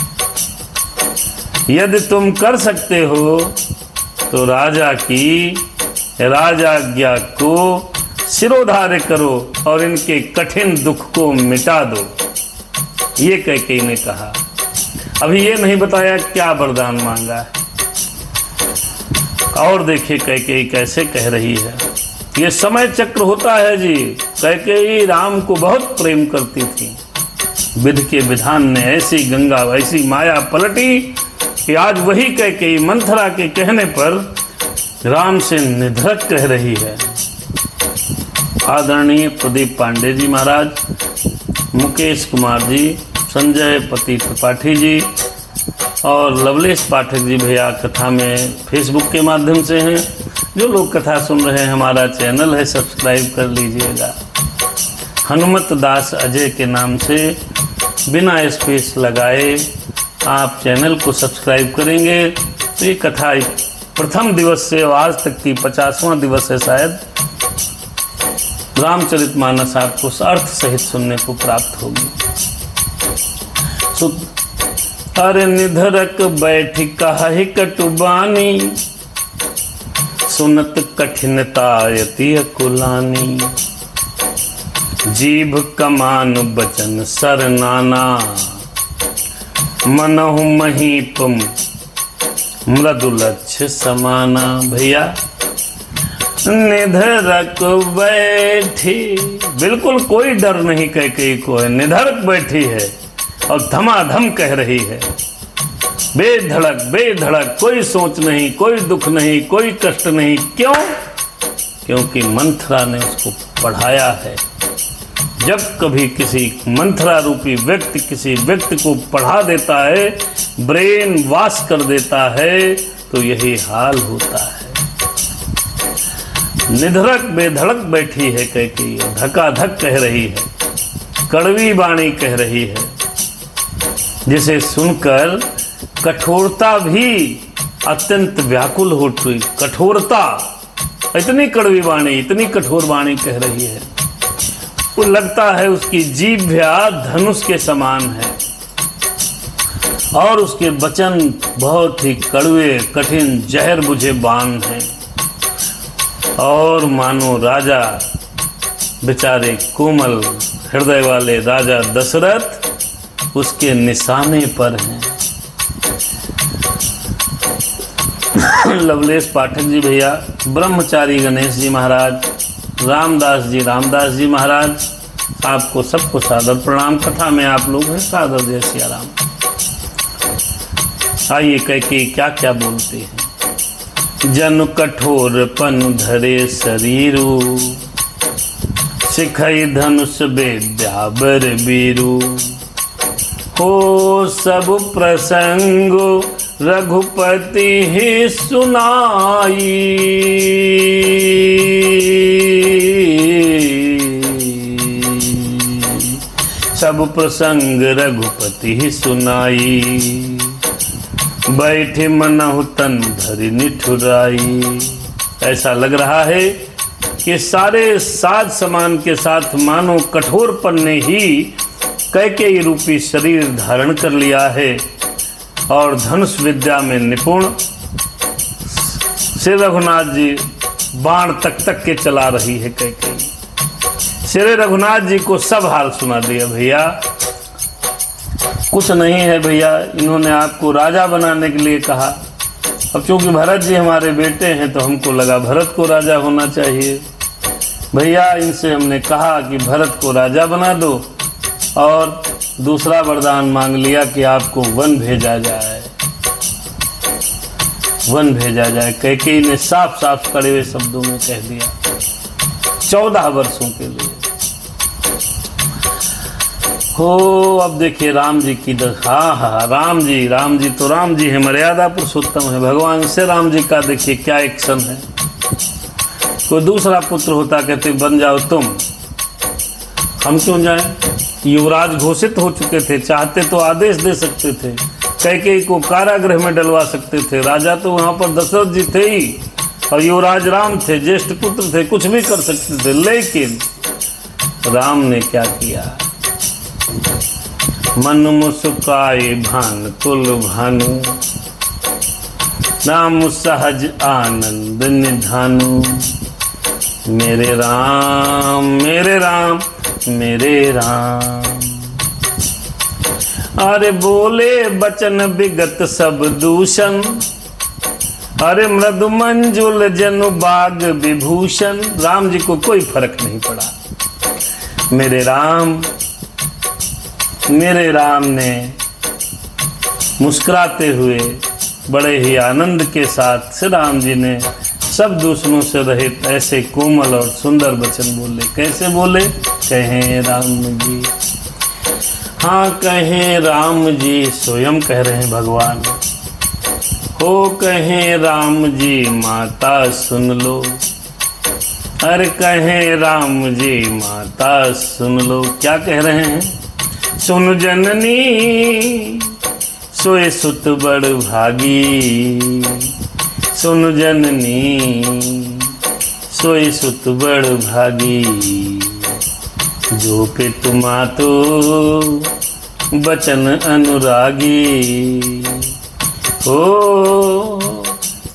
यदि तुम कर सकते हो तो राजा की राजाज्ञा को सिरोधार्य करो और इनके कठिन दुख को मिटा दो, ये कैकेयी ने कहा। अभी ये नहीं बताया क्या वरदान मांगा है। और देखिए कैकेयी कैसे कह रही है। ये समय चक्र होता है जी। कैकेयी राम को बहुत प्रेम करती थी। विधि के विधान ने ऐसी गंगा ऐसी माया पलटी कि आज वही कैकेयी मंथरा के कहने पर राम से निधड़क कह रही है। आदरणीय प्रदीप पांडे जी महाराज, मुकेश कुमार जी, संजय पति त्रिपाठी जी और लवलेश पाठक जी भैया कथा में फेसबुक के माध्यम से हैं। जो लोग कथा सुन रहे हैं, हमारा चैनल है, सब्सक्राइब कर लीजिएगा। हनुमत दास अजय के नाम से बिना स्पेस लगाए आप चैनल को सब्सक्राइब करेंगे तो ये कथा प्रथम दिवस से आज तक की 50वां दिवस है शायद, रामचरितमानस आपको अर्थ सहित सुनने को प्राप्त होगी। अरे निधरक बैठ काहि कटुबानी, सुनत कठिनता यति अकुलानी। जीभ कमान बचन सर नाना, मनहु महीप मृदुलक्ष्य समाना। भैया निधरक बैठी, बिल्कुल कोई डर नहीं कैकेयी को है, निधरक बैठी है और धमाधम कह रही है, बेधड़क बेधड़क, कोई सोच नहीं, कोई दुख नहीं, कोई कष्ट नहीं। क्यों? क्योंकि मंथरा ने उसको पढ़ाया है। जब कभी किसी मंथरा रूपी व्यक्ति किसी व्यक्ति को पढ़ा देता है, ब्रेन वॉश कर देता है, तो यही हाल होता है। निधड़क बेधड़क बैठी है कैकेयी, धकाधक कह रही है, कड़वी वाणी कह रही है, जिसे सुनकर कठोरता भी अत्यंत व्याकुल हो उठी। कठोरता, इतनी कड़वी वाणी, इतनी कठोर वाणी कह रही है, वो लगता है उसकी जीभ्या धनुष के समान है और उसके वचन बहुत ही कड़वे कठिन जहर बुझे बाण हैं। और मानो राजा बेचारे कोमल हृदय वाले राजा दशरथ उसके निशाने पर हैं। लवलेश पाठक जी भैया, ब्रह्मचारी गणेश जी महाराज, रामदास जी महाराज, आपको सबको सादर प्रणाम। कथा में आप लोग हैं, सादर जय सिया राम। आइए कैकेयी क्या क्या बोलते हैं। जन कठोर पन धरे शरीरु, सिखई धनुष विद्या बर बीरू। हो सब प्रसंग रघुपति ही सुनाई, सब प्रसंग रघुपति ही सुनाई। बैठे मनहु तन धरि निठुराई। ऐसा लग रहा है कि सारे साज समान के साथ मानो कठोरपन ने ही कैकेयी रूपी शरीर धारण कर लिया है और धनुष विद्या में निपुण। श्री रघुनाथ जी बाण तक के चला रही है कैकेयी। श्री रघुनाथ जी को सब हाल सुना दिया भैया। कुछ नहीं है भैया, इन्होंने आपको राजा बनाने के लिए कहा। अब चूंकि भरत जी हमारे बेटे हैं तो हमको लगा भरत को राजा होना चाहिए। भैया इनसे हमने कहा कि भरत को राजा बना दो और दूसरा वरदान मांग लिया कि आपको वन भेजा जाए, वन भेजा जाए। कैकेयी ने साफ साफ कड़वे शब्दों में कह दिया, 14 वर्षों के लिए। हो अब देखिए राम जी की हाँ राम जी तो राम जी है, मर्यादा पुरुषोत्तम है। भगवान से राम जी का देखिए क्या एक्शन है। कोई दूसरा पुत्र होता कहते बन जाओ तुम, हम क्यों जाएं। युवराज घोषित हो चुके थे, चाहते तो आदेश दे सकते थे, कैकेयी को कारागृह में डलवा सकते थे। राजा तो वहां पर दशरथ जी थे ही और युवराज राम थे, ज्येष्ठ पुत्र थे, कुछ भी कर सकते थे। लेकिन राम ने क्या किया, मन मुस्काए भान कुल भानु, राम सहज आनंद निधानु। मेरे राम मेरे राम मेरे राम। अरे बोले बचन विगत सब दूषण, अरे मृदु मंजुल जनु बाग विभूषण। राम जी को कोई फर्क नहीं पड़ा। मेरे राम ने मुस्कुराते हुए बड़े ही आनंद के साथ श्री राम जी ने सब दूषणों से रहित ऐसे कोमल और सुंदर वचन बोले। कैसे बोले? कहें राम जी, हाँ कहें राम जी, स्वयं कह रहे हैं भगवान। हो कहें राम जी माता सुन लो, अरे कहें राम जी माता सुन लो। क्या कह रहे हैं? सुन जननी सोए सुत बड़ भागी, सुन जननी सोए सुत बड़ भागी। जो पितु मातु बचन अनुरागी, हो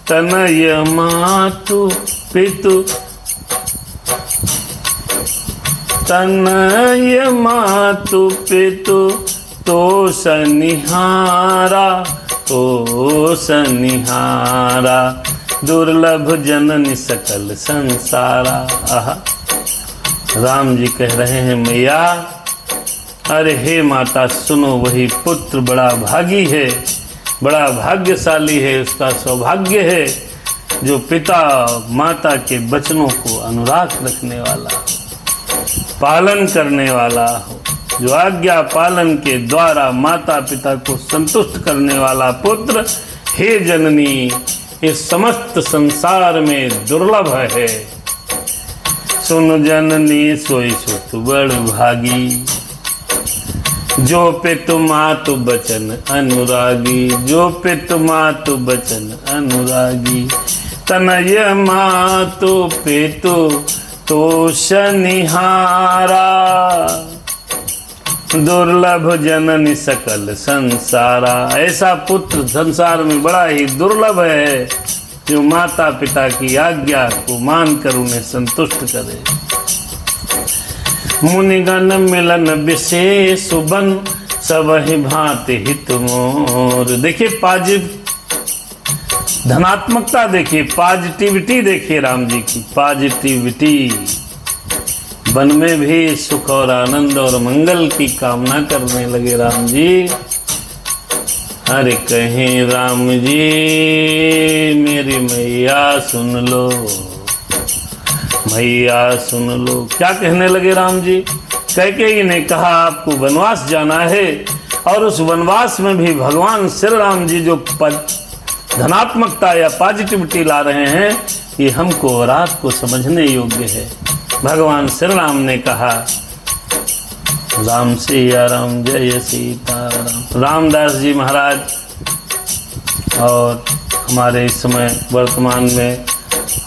तनय मातु पितु, तनय मातु पितु तो सनिहारा, तो सनिहारा। दुर्लभ जननी सकल संसारा। आहा, राम जी कह रहे हैं मैया, अरे हे माता सुनो, वही पुत्र बड़ा भागी है, बड़ा भाग्यशाली है, उसका सौभाग्य है जो पिता माता के वचनों को अनुराग रखने वाला, पालन करने वाला हो, जो आज्ञा पालन के द्वारा माता पिता को संतुष्ट करने वाला पुत्र। हे जननी, इस समस्त संसार में दुर्लभ है। सुन जननी सोई सुत बड़ भागी, जो पितु मातु बचन अनुरागी, जो पितु मातु बचन अनुरागी। तनय मातु पितु तो शनिहारा, दुर्लभ जननी सकल संसारा। ऐसा पुत्र संसार में बड़ा ही दुर्लभ है जो माता पिता की आज्ञा को मानकर उन्हें संतुष्ट करे। मुनिगण मिलन विशेष बन, सबहि भांति हित मोर। देखिए धनात्मकता, देखिए पॉजिटिविटी, देखिए राम जी की पॉजिटिविटी। वन में भी सुख और आनंद और मंगल की कामना करने लगे राम जी। अरे कहें राम जी मेरी मैया सुन लो, मैया सुन लो। क्या कहने लगे राम जी? कैकेयी ने कहा आपको वनवास जाना है, और उस वनवास में भी भगवान श्री राम जी जो धनात्मकता या पॉजिटिविटी ला रहे हैं, ये हमको और आपको समझने योग्य है। भगवान श्री राम ने कहा राम सिया राम जय सीताराम। रामदास जी महाराज और हमारे इस समय वर्तमान में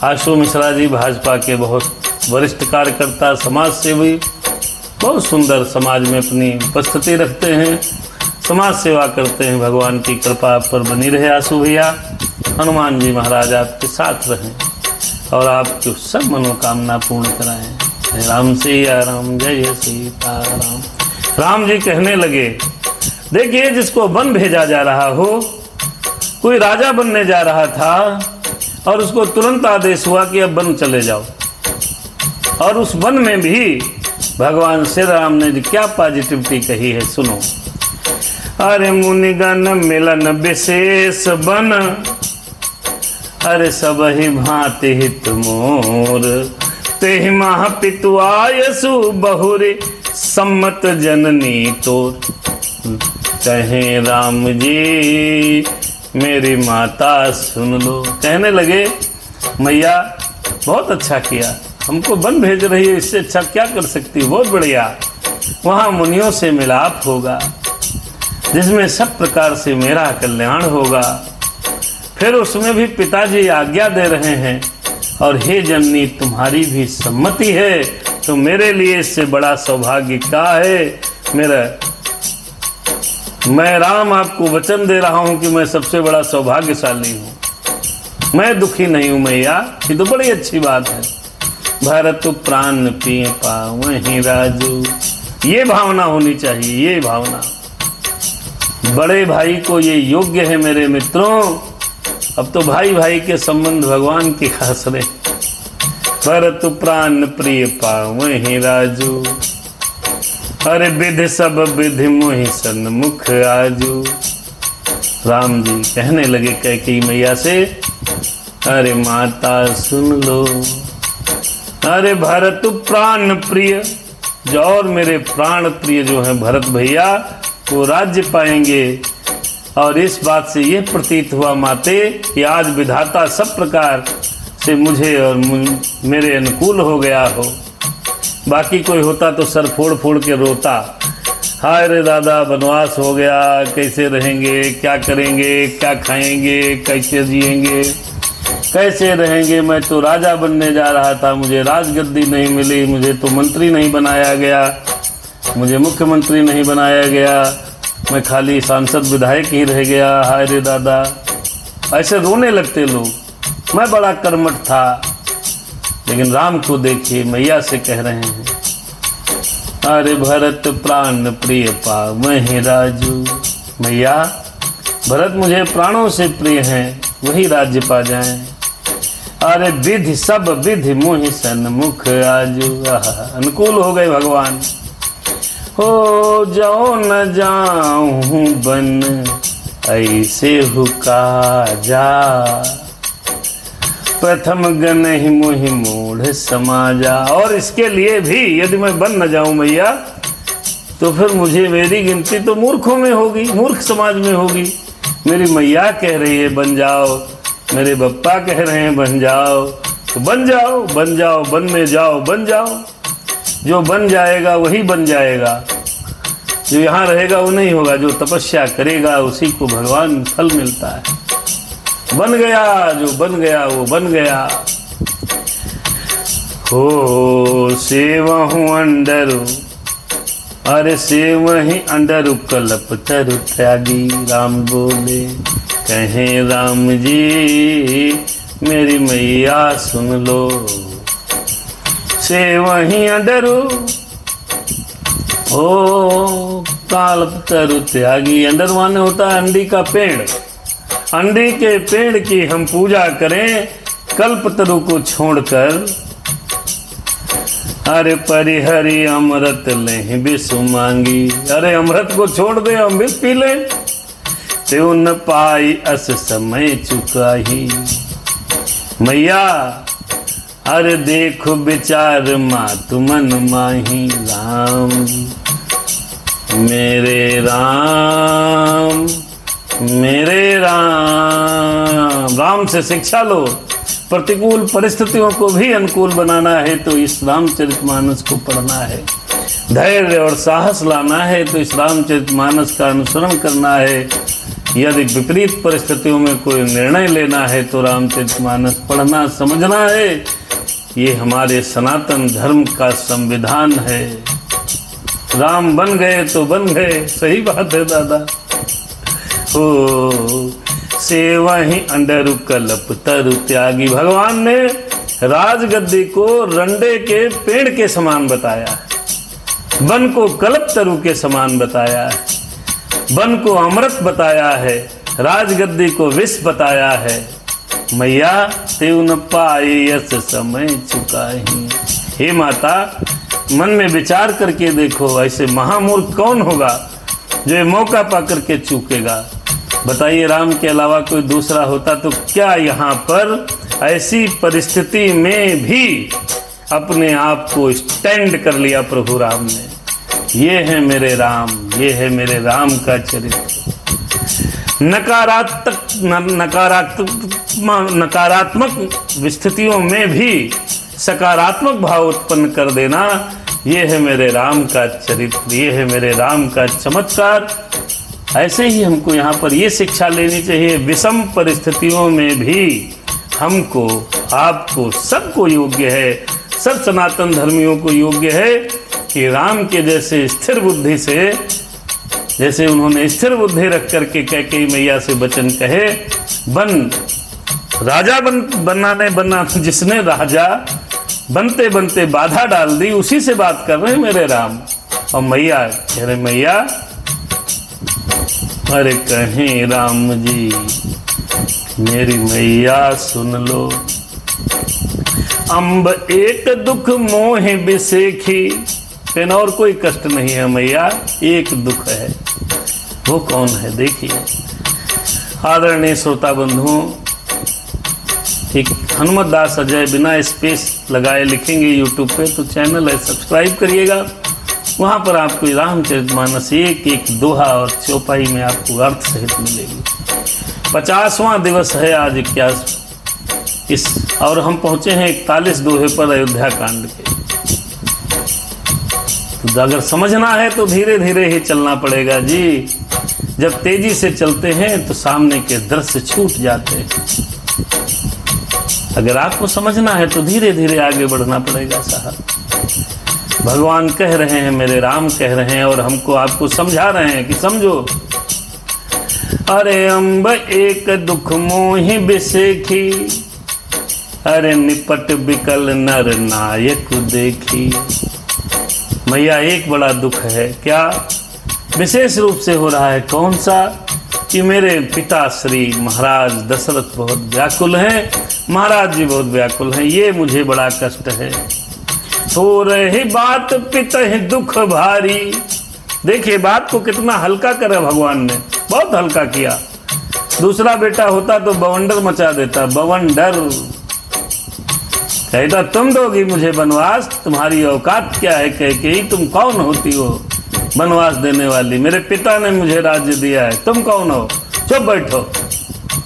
आशु मिश्रा जी, भाजपा के बहुत वरिष्ठ कार्यकर्ता, समाज सेवी, बहुत सुंदर समाज में अपनी उपस्थिति रखते हैं, समाज सेवा करते हैं। भगवान की कृपा आप पर बनी रहे आशु भैया। हनुमान जी महाराज आपके साथ रहें और आपकी सब मनोकामना पूर्ण कराएं। राम सिया राम जय सीताराम। राम जी कहने लगे, देखिए जिसको वन भेजा जा रहा हो, कोई राजा बनने जा रहा था और उसको तुरंत आदेश हुआ कि अब वन चले जाओ, और उस वन में भी भगवान श्री राम ने क्या पॉजिटिविटी कही है सुनो। अरे मुनिगण मिलन विशेष बन, अरे सब ही भांति हित मोर। तेहि महा पितु आयसु बहुरे, सम्मत जननी तोर। कहें राम जी मेरी माता सुन लो। कहने लगे मैया बहुत अच्छा किया, हमको वन भेज रही है, इससे अच्छा क्या कर सकती है, बहुत बढ़िया। वहाँ मुनियों से मिलाप होगा जिसमें सब प्रकार से मेरा कल्याण होगा। फिर उसमें भी पिताजी आज्ञा दे रहे हैं, और हे जननी तुम्हारी भी सम्मति है, तो मेरे लिए इससे बड़ा सौभाग्य क्या है। मैं राम आपको वचन दे रहा हूं कि मैं सबसे बड़ा सौभाग्यशाली हूं। मैं दुखी नहीं हूं मैया, ये तो बड़ी अच्छी बात है। भरत प्राण प्रिय पावहि राजू, ये भावना होनी चाहिए, ये भावना। बड़े भाई को ये योग्य है मेरे मित्रों। अब तो भाई भाई के संबंध भगवान के खास रहे। भरत प्राण प्रिय पावहि राजू, अरे विधि सब विधि मोहि सन्मुख आजू। राम जी कहने लगे कैकेयी मैया से, अरे माता सुन लो, अरे भरत प्राण प्रिय, जो और मेरे प्राण प्रिय जो हैं भरत भैया, वो राज्य पाएंगे। और इस बात से ये प्रतीत हुआ माते कि आज विधाता सब प्रकार से मुझे और मेरे अनुकूल हो गया हो। बाकी कोई होता तो सर फोड़ फोड़ के रोता, हाय रे दादा वनवास हो गया, कैसे रहेंगे, क्या करेंगे, क्या खाएंगे, कैसे जिएंगे, कैसे रहेंगे। मैं तो राजा बनने जा रहा था, मुझे राजगद्दी नहीं मिली, मुझे तो मंत्री नहीं बनाया गया, मुझे मुख्यमंत्री नहीं बनाया गया, मैं खाली सांसद विधायक ही रह गया, हाय रे दादा। ऐसे रोने लगते लोग। मैं बड़ा कर्मठ था। लेकिन राम को देखिए मैया से कह रहे हैं, अरे भरत प्राण प्रिय पावहि राजू। मैया भरत मुझे प्राणों से प्रिय हैं, वही राज्य पा जाएं। अरे विधि सब विधि मोहि सन्मुख आजू। अनुकूल हो गए भगवान। हो जाओ न जाऊं बन ऐसे हुका जा, प्रथम गण ही मोहि मूढ़ समाजा। और इसके लिए भी यदि मैं बन न जाऊं मैया, तो फिर मुझे मेरी गिनती तो मूर्खों में होगी, मूर्ख समाज में होगी। मेरी मैया कह रही है बन जाओ, मेरे बप्पा कह रहे हैं बन जाओ, तो बन जाओ, बन जाओ, बन में जाओ, बन जाओ। जो बन जाएगा वही बन जाएगा, जो यहाँ रहेगा वो नहीं होगा। जो तपस्या करेगा उसी को भगवान फल मिलता है। बन गया, जो बन गया वो बन गया। हो सेवहु अंडरु, अरे सेवहि अंडरु कल्प तरु त्यागी। राम बोले कहे राम जी मेरी मैया सुन लो, सेवहि अंडरु ओ कल्प तरु त्यागी। अंडर माने होता है अंडी का पेड़। अंडी के पेड़ की हम पूजा करें कल्पतरु को छोड़कर। अरे परिहरि अमृत लें विष मांगी। अरे अमृत को छोड़ दे, हम विष पी लें। त्यो न पाई अस समय चुकाही। मैया अरे देखो विचार मातु मन माही। राम मेरे राम मेरे राम। राम से शिक्षा लो। प्रतिकूल परिस्थितियों को भी अनुकूल बनाना है तो इस रामचरितमानस को पढ़ना है। धैर्य और साहस लाना है तो इस रामचरितमानस का अनुसरण करना है। यदि विपरीत परिस्थितियों में कोई निर्णय लेना है तो रामचरितमानस पढ़ना समझना है। ये हमारे सनातन धर्म का संविधान है। राम बन गए तो बन गए, सही बात है दादा। हो सेवहि अंडरु कल्प तरु त्यागी। भगवान ने राजगद्दी को रंडे के पेड़ के समान बताया है, वन को कल्प तरु के समान बताया है, वन को अमृत बताया है, राजगद्दी को विष बताया है। मैया तेउ न पाई यस समय चुकाही। हे माता मन में विचार करके देखो, ऐसे महामूर्ख कौन होगा जो ये मौका पा करके चूकेगा। बताइए राम के अलावा कोई दूसरा होता तो क्या यहाँ पर ऐसी परिस्थिति में भी अपने आप को स्टैंड कर लिया प्रभु राम ने। ये है मेरे राम, ये है मेरे राम का चरित्र। नकारात्मक स्थितियों में भी सकारात्मक भाव उत्पन्न कर देना, ये है मेरे राम का चरित्र, ये है मेरे राम का चमत्कार। ऐसे ही हमको यहाँ पर ये शिक्षा लेनी चाहिए। विषम परिस्थितियों में भी हमको, आपको, सबको योग्य है, सब सनातन धर्मियों को योग्य है कि राम के जैसे स्थिर बुद्धि से, जैसे उन्होंने स्थिर बुद्धि रख करके कैकेयी मैया से वचन कहे, बन राजा बना जिसने राजा बनते बनते बाधा डाल दी, उसी से बात कर रहे हैं मेरे राम। और मैया कह रहे मैया, अरे कहीं राम जी मेरी मैया सुन लो, अम्ब एक दुख मोह बिसेखी। फिर और कोई कष्ट नहीं है मैया, एक दुख है। वो कौन है देखिए। आदरणीय श्रोता बंधुओं, एक हनुमत दास अजय बिना स्पेस लगाए लिखेंगे यूट्यूब पे, तो चैनल है सब्सक्राइब करिएगा। वहाँ पर आपको रामचरितमानस एक एक दोहा और चौपाई में आपको अर्थ सहित मिलेगी। 50वां दिवस है आज 21 और हम पहुँचे हैं 41 दोहे पर अयोध्या कांड के। तो अगर समझना है तो धीरे धीरे ही चलना पड़ेगा जी। जब तेजी से चलते हैं तो सामने के दृश्य छूट जाते हैं। अगर आपको समझना है तो धीरे धीरे आगे बढ़ना पड़ेगा साहब। भगवान कह रहे हैं, मेरे राम कह रहे हैं और हमको आपको समझा रहे हैं कि समझो। अरे अम्ब एक दुख मोहि बिसेखी, अरे निपट बिकल नर नायक देखी। मैया एक बड़ा दुख है, क्या विशेष रूप से हो रहा है, कौन सा, कि मेरे पिता श्री महाराज दशरथ बहुत व्याकुल हैं, महाराज जी बहुत व्याकुल हैं, ये मुझे बड़ा कष्ट है। हो रही बात पितहि दुख भारी। देखिए बात को कितना हल्का करा भगवान ने, बहुत हल्का किया। दूसरा बेटा होता तो बवंडर मचा देता, बवंडर कहता तुम दोगी मुझे वनवास, तुम्हारी औकात क्या है, कह के ही तुम कौन होती हो वनवास देने वाली, मेरे पिता ने मुझे राज्य दिया है, तुम कौन हो, चुप बैठो।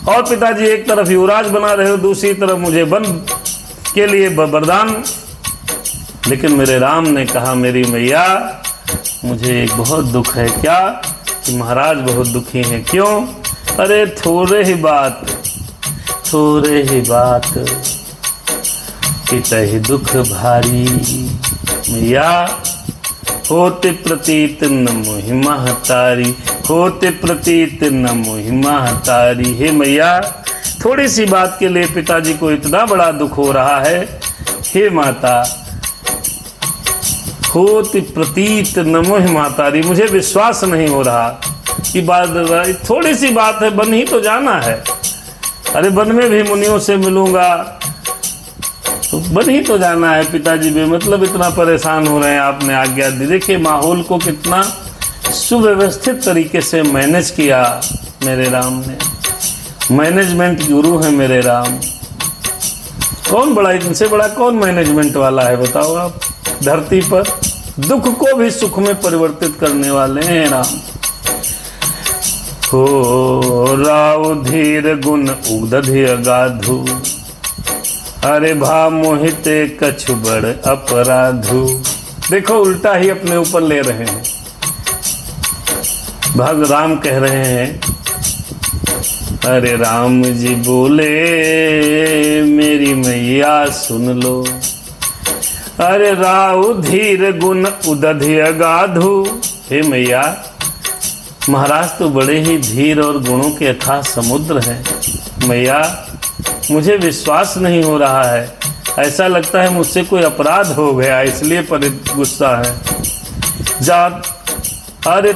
और पिताजी एक तरफ युवराज बना रहे हो, दूसरी तरफ मुझे वन के लिए वरदान। लेकिन मेरे राम ने कहा मेरी मैया मुझे एक बहुत दुख है, क्या, कि महाराज बहुत दुखी हैं। क्यों? अरे थोड़े ही बात पितहि दुख भारी। मैया होते प्रतीत न मोहि महतारी, होते प्रतीत न मोहि महतारी। हे मैया थोड़ी सी बात के लिए पिताजी को इतना बड़ा दुख हो रहा है। हे माता, होते प्रतीत न मोहि महतारी, मुझे विश्वास नहीं हो रहा कि बात थोड़ी सी बात है, वन ही तो जाना है। अरे वन में भी मुनियों से मिलूंगा तो वन ही तो जाना है। पिताजी भी मतलब इतना परेशान हो रहे हैं, आपने आज्ञा दी। देखिए माहौल को कितना सुव्यवस्थित तरीके से मैनेज किया मेरे राम ने। मैनेजमेंट गुरु है मेरे राम। कौन बड़ा, इनसे बड़ा कौन मैनेजमेंट वाला है बताओ आप धरती पर। दुख को भी सुख में परिवर्तित करने वाले हैं राम। हो राव धीर गुण उदधि अगाधु, अरे भा मोहिते कछु बड़ अपराधु। देखो उल्टा ही अपने ऊपर ले रहे हैं। भग राम कह रहे हैं, अरे राम जी बोले मेरी मैया सुन लो, अरे राव धीर गुण उदधि अगाधु। हे मैया महाराज तो बड़े ही धीर और गुणों के अथाह समुद्र हैं। मैया मुझे विश्वास नहीं हो रहा है, ऐसा लगता है मुझसे कोई अपराध हो गया, इसलिए पर गुस्सा है। अरे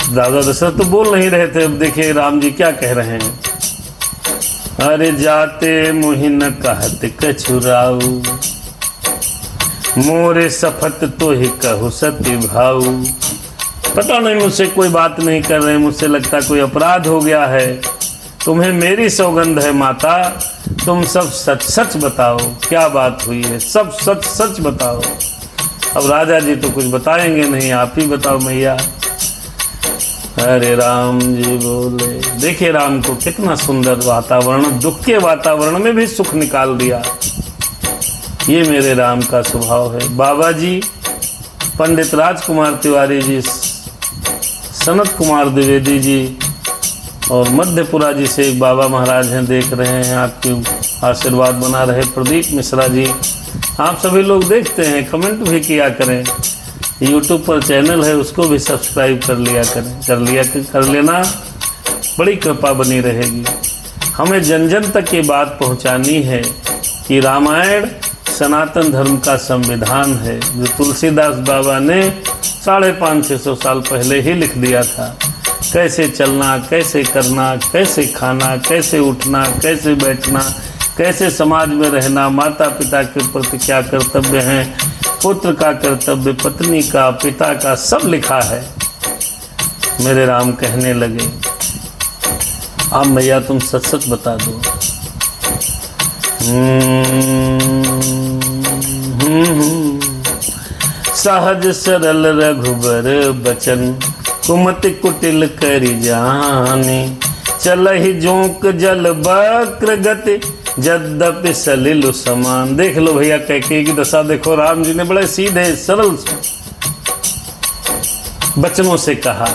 दादा दशरथ तो बोल नहीं रहे थे, अब देखिए राम जी क्या कह रहे हैं। अरे जाते मुहि न कहत कछुराऊ, मोरे सफत तो ही कहु सती भाऊ। पता नहीं मुझसे कोई बात नहीं कर रहे, मुझसे लगता कोई अपराध हो गया है। तुम्हें मेरी सौगंध है माता, तुम सब सच सच बताओ क्या बात हुई है, सब सच सच बताओ। अब राजा जी तो कुछ बताएंगे नहीं, आप ही बताओ मैया। अरे राम जी बोले, देखिए राम को कितना सुंदर वातावरण, दुख के वातावरण में भी सुख निकाल दिया। ये मेरे राम का स्वभाव है। बाबा जी, पंडित राजकुमार तिवारी जी, सनत कुमार द्विवेदी जी और मध्यपुरा जी से एक बाबा महाराज हैं, देख रहे हैं, आपके आशीर्वाद बना रहे। प्रदीप मिश्रा जी, आप सभी लोग देखते हैं, कमेंट भी किया करें। यूट्यूब पर चैनल है, उसको भी सब्सक्राइब कर लिया करें, कर लेना, बड़ी कृपा बनी रहेगी। हमें जन जन तक ये बात पहुंचानी है कि रामायण सनातन धर्म का संविधान है, जो तुलसीदास बाबा ने 550-600 साल पहले ही लिख दिया था। कैसे चलना, कैसे करना, कैसे खाना, कैसे उठना, कैसे बैठना, कैसे समाज में रहना, माता पिता के प्रति क्या कर्तव्य हैं, पुत्र का कर्तव्य, पत्नी का, पिता का, सब लिखा है। मेरे राम कहने लगे, अब भैया तुम सच सच बता दो। सहज सरल रघुबर बचन, कुमति कुटिल करि जाने, चलहि जोंक जल वक्र गति, यद्यपि सलिल समान। देख लो भैया कैकेयी की दशा देखो। राम जी ने बड़े सीधे सरल बचनों से कहा,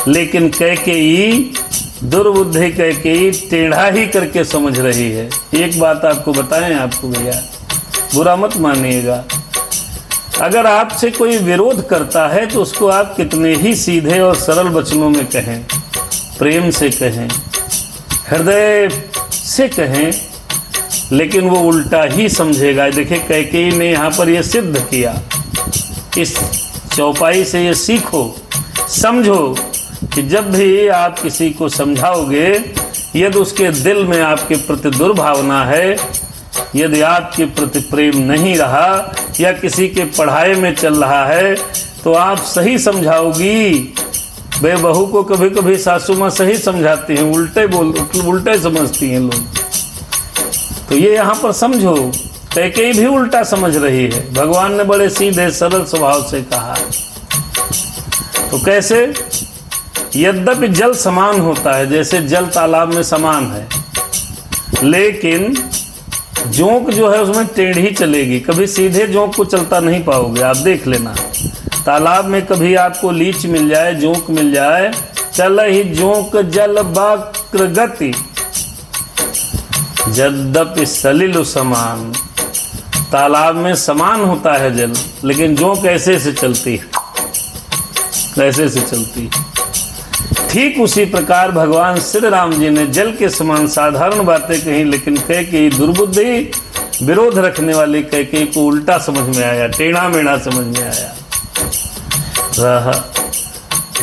लेकिन कैकेयी, दुर्बुद्धि कैकेयी टेढ़ा ही करके समझ रही है। एक बात आपको बताएं आपको भैया, बुरा मत मानिएगा, अगर आपसे कोई विरोध करता है तो उसको आप कितने ही सीधे और सरल वचनों में कहें, प्रेम से कहें, हृदय से कहें, लेकिन वो उल्टा ही समझेगा। देखिए कैकेयी ने यहाँ पर यह सिद्ध किया। इस चौपाई से ये सीखो, समझो कि जब भी आप किसी को समझाओगे, यदि उसके दिल में आपके प्रति दुर्भावना है, यदि आपके प्रति प्रेम नहीं रहा या किसी के पढ़ाई में चल रहा है, तो आप सही समझाओगी। बे बहू को कभी कभी सासू माँ सही समझाती हैं, उल्टे समझती हैं लोग। तो ये यहाँ पर समझो, कैकेयी भी उल्टा समझ रही है। भगवान ने बड़े सीधे सरल स्वभाव से कहा। तो कैसे? यद्यपि जल समान होता है, जैसे जल तालाब में समान है, लेकिन जोंक जो है उसमें टेढ़ी चलेगी, कभी सीधे जोंक को चलता नहीं पाओगे। आप देख लेना, तालाब में कभी आपको लीच मिल जाए, जोंक मिल जाए, चल ही जोंक जल वक्र गति, यद्यपि सलिल समान। तालाब में समान होता है जल, लेकिन जोंक ऐसे से चलती है, ऐसे से चलती है। ठीक उसी प्रकार भगवान श्री राम जी ने जल के समान साधारण बातें कही, लेकिन कैकेयी दुर्बुद्धि, विरोध रखने वाली कैकेयी को उल्टा समझ में आया, टेढ़ा मेढ़ा समझ में आया।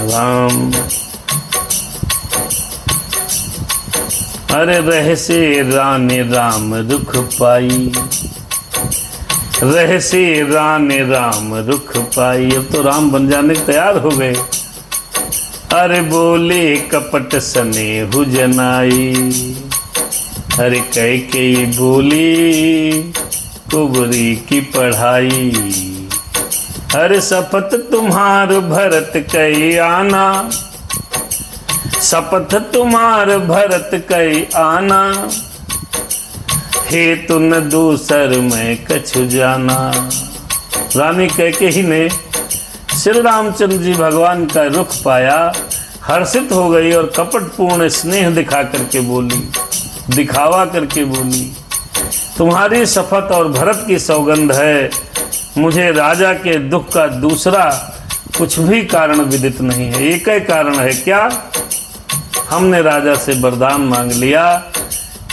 राम अरे रहसे राने राम रुख पाई, रहसे राने राम रुख पाई। अब तो राम बन जाने को तैयार हो गए। अरे बोले कपट स्नेहु जनाई, अरे कैकेयी बोली कुबरी की पढ़ाई। अरे शपथ तुम्हार भरत कई आना, शपथ तुम्हार भरत कई आना, हे तुन दूसर मैं कछु जाना। रानी कैकेयी ने श्री रामचंद्र जी भगवान का रुख पाया, हर्षित हो गई और कपटपूर्ण स्नेह दिखा करके बोली, दिखावा करके बोली, तुम्हारी शपथ और भरत की सौगंध है, मुझे राजा के दुख का दूसरा कुछ भी कारण विदित नहीं है। एक ही कारण है, क्या? हमने राजा से वरदान मांग लिया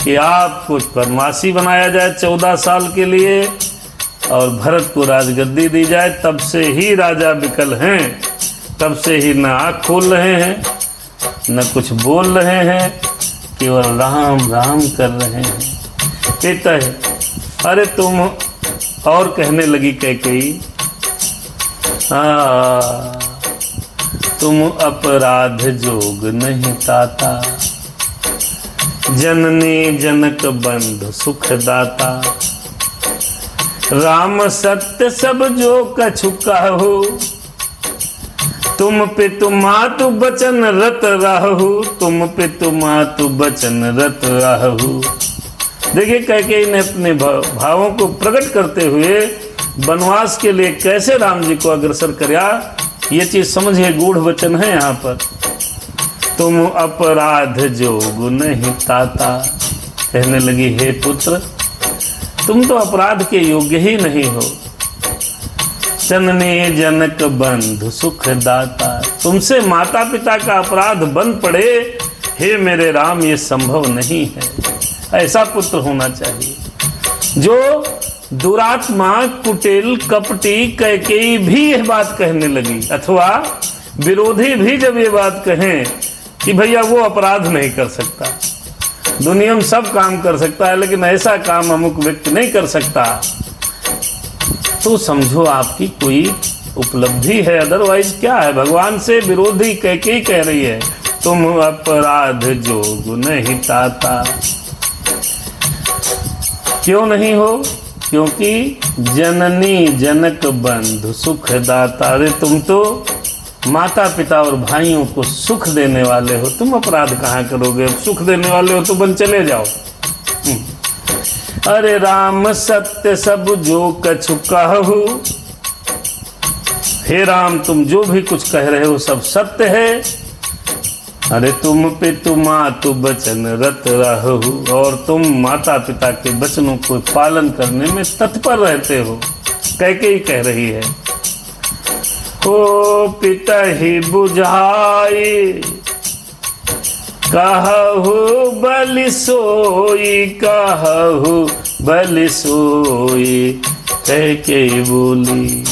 कि आपको वनवासी बनाया जाए 14 साल के लिए और भरत को राजगद्दी दी जाए। तब से ही राजा विकल हैं, तब से ही न आँख खोल रहे हैं, न कुछ बोल रहे हैं, केवल राम राम कर रहे हैं। कहता है, अरे तुम, और कहने लगी कैकेयी, तुम अपराध जोग नहीं ताता, जननी जनक बंधु सुख दाता। राम सत्य सब जो कछु कहु, तुम पितु मातु बचन रत रहु, तुम पितु मातु बचन रत रहु। देखिए कैकेयी ने अपने भावों को प्रकट करते हुए वनवास के लिए कैसे राम जी को अग्रसर किया, ये चीज समझिए, गूढ़ वचन है यहाँ पर। तुम अपराध जोग नहीं ताता, कहने लगी, हे पुत्र तुम तो अपराध के योग्य ही नहीं हो। जननी जनक बंधु सुख दाता, तुमसे माता पिता का अपराध बन पड़े हे मेरे राम ये संभव नहीं है। ऐसा पुत्र होना चाहिए। जो दुरात्मा, कुटिल, कपटी कैकेयी भी यह बात कहने लगी, अथवा विरोधी भी जब ये बात कहें कि भैया वो अपराध नहीं कर सकता, दुनिया में सब काम कर सकता है लेकिन ऐसा काम अमुक व्यक्ति नहीं कर सकता, तो समझो आपकी कोई उपलब्धि है, अदरवाइज क्या है। भगवान से विरोधी कैकेयी कह रही है तुम अपराध जोग नहीं ताता। क्यों नहीं हो? क्योंकि जननी जनक बंधु सुख दाता। अरे तुम तो माता पिता और भाइयों को सुख देने वाले हो, तुम अपराध कहाँ करोगे? सुख देने वाले हो तो बन चले जाओ। अरे राम सत्य सब जो कछु कहु। हे राम तुम जो भी कुछ कह रहे हो सब सत्य है। अरे तुम पितु मातु बचन रत रहु। और तुम माता पिता के वचनों को पालन करने में तत्पर रहते हो। कैकेयी कह रही है ओ पिता ही बुझाई कहु बलि सोई, कहु बलि सोई। कैकेयी बोली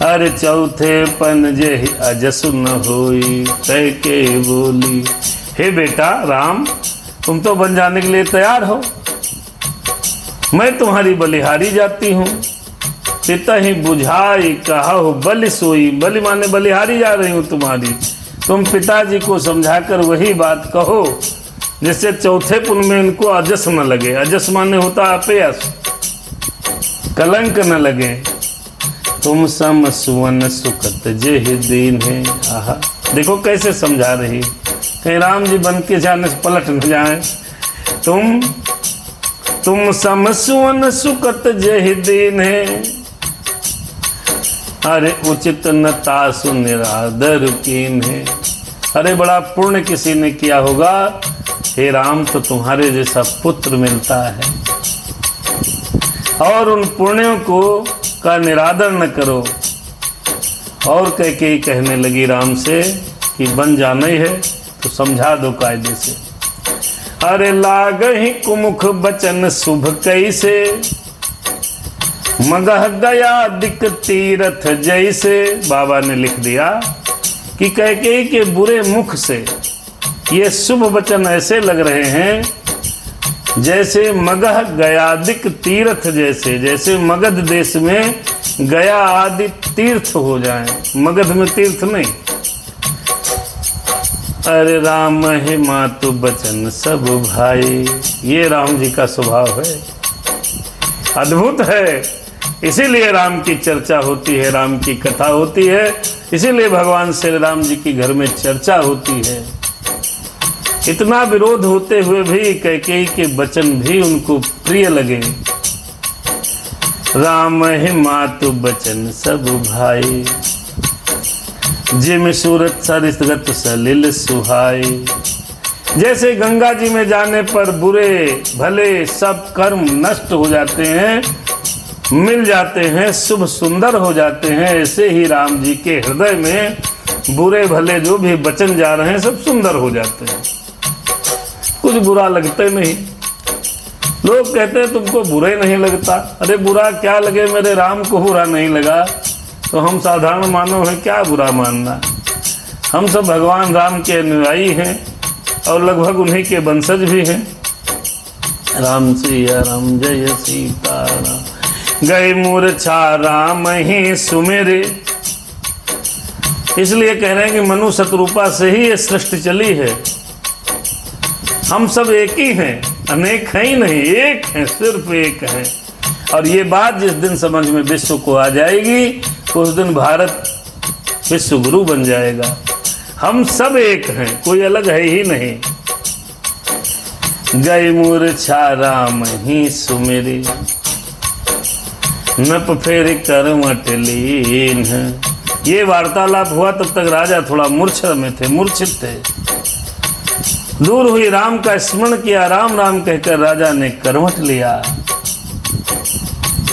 अरे चौथे पन जेहि अजस न होई। कैकेयी बोली हे बेटा राम तुम तो बन जाने के लिए तैयार हो, मैं तुम्हारी बलिहारी जाती हूँ। पिता ही बुझाई कहु बलि सोई। बलि माने बलिहारी जा रही हूँ तुम्हारी। तुम पिताजी को समझाकर वही बात कहो जिससे चौथे पुन में इनको अजस न लगे। अजस माने होता अपयश, कलंक न लगे। तुम सम सुवन सुखत जेहि दीन है। आहा देखो कैसे समझा रही, कहीं राम जी बन के जाने से पलट न जाए। तुम सम सुवन सुखत जेहि दीन है। अरे उचित न तासु निरादर कीन है। अरे बड़ा पुण्य किसी ने किया होगा, हे राम तो तुम्हारे जैसा पुत्र मिलता है। और उन पुण्यों को का निरादर न करो। और कैकेयी कहने लगी राम से कि बन जाना ही है तो समझा दो कायदे से। अरे लागहि कुमुख बचन शुभ कैसे, मगह गया दिक तीरथ जैसे। बाबा ने लिख दिया कि कैकेयी के बुरे मुख से ये शुभ वचन ऐसे लग रहे हैं जैसे मगह गयादिक तीर्थ जैसे, जैसे मगध देश में गया आदि तीर्थ हो जाए। मगध में तीर्थ नहीं। अरे राम है मातु बचन सब भाई। ये राम जी का स्वभाव है, अद्भुत है। इसीलिए राम की चर्चा होती है, राम की कथा होती है। इसीलिए भगवान श्री राम जी की घर में चर्चा होती है। इतना विरोध होते हुए भी कैकेयी के वचन भी उनको प्रिय लगे। राम है मातु बचन सब भाई, जिम सूरत सरिसगत सलिल सुहाई। जैसे गंगा जी में जाने पर बुरे भले सब कर्म नष्ट हो जाते हैं, मिल जाते हैं, शुभ सुंदर हो जाते हैं, ऐसे ही राम जी के हृदय में बुरे भले जो भी वचन जा रहे हैं सब सुंदर हो जाते हैं, कुछ बुरा लगते नहीं। लोग कहते हैं तुमको बुरा ही नहीं लगता। अरे बुरा क्या लगे, मेरे राम को बुरा नहीं लगा तो हम साधारण मानव हैं, क्या बुरा मानना। हम सब भगवान राम के अनुयायी हैं और लगभग उन्हीं के वंशज भी हैं। राम सिया राम जय सीताराम, गए मूर्छा राम ही सुमेरे। इसलिए कह रहे हैं कि मनु शतरूपा से ही ये सृष्टि चली है। हम सब एक ही हैं, अनेक हैं ही नहीं, एक हैं, सिर्फ एक हैं। और ये बात जिस दिन समझ में विश्व को आ जाएगी उस दिन भारत विश्व गुरु बन जाएगा। हम सब एक हैं, कोई अलग है ही नहीं। गए मूर्छा राम ही सुमेरी, नप फेर करवट लीन। ये वार्तालाप हुआ तब तक राजा थोड़ा मूर्छा में थे, मूर्छित थे। दूर हुई राम का स्मरण किया, राम राम कहकर राजा ने करवट लिया।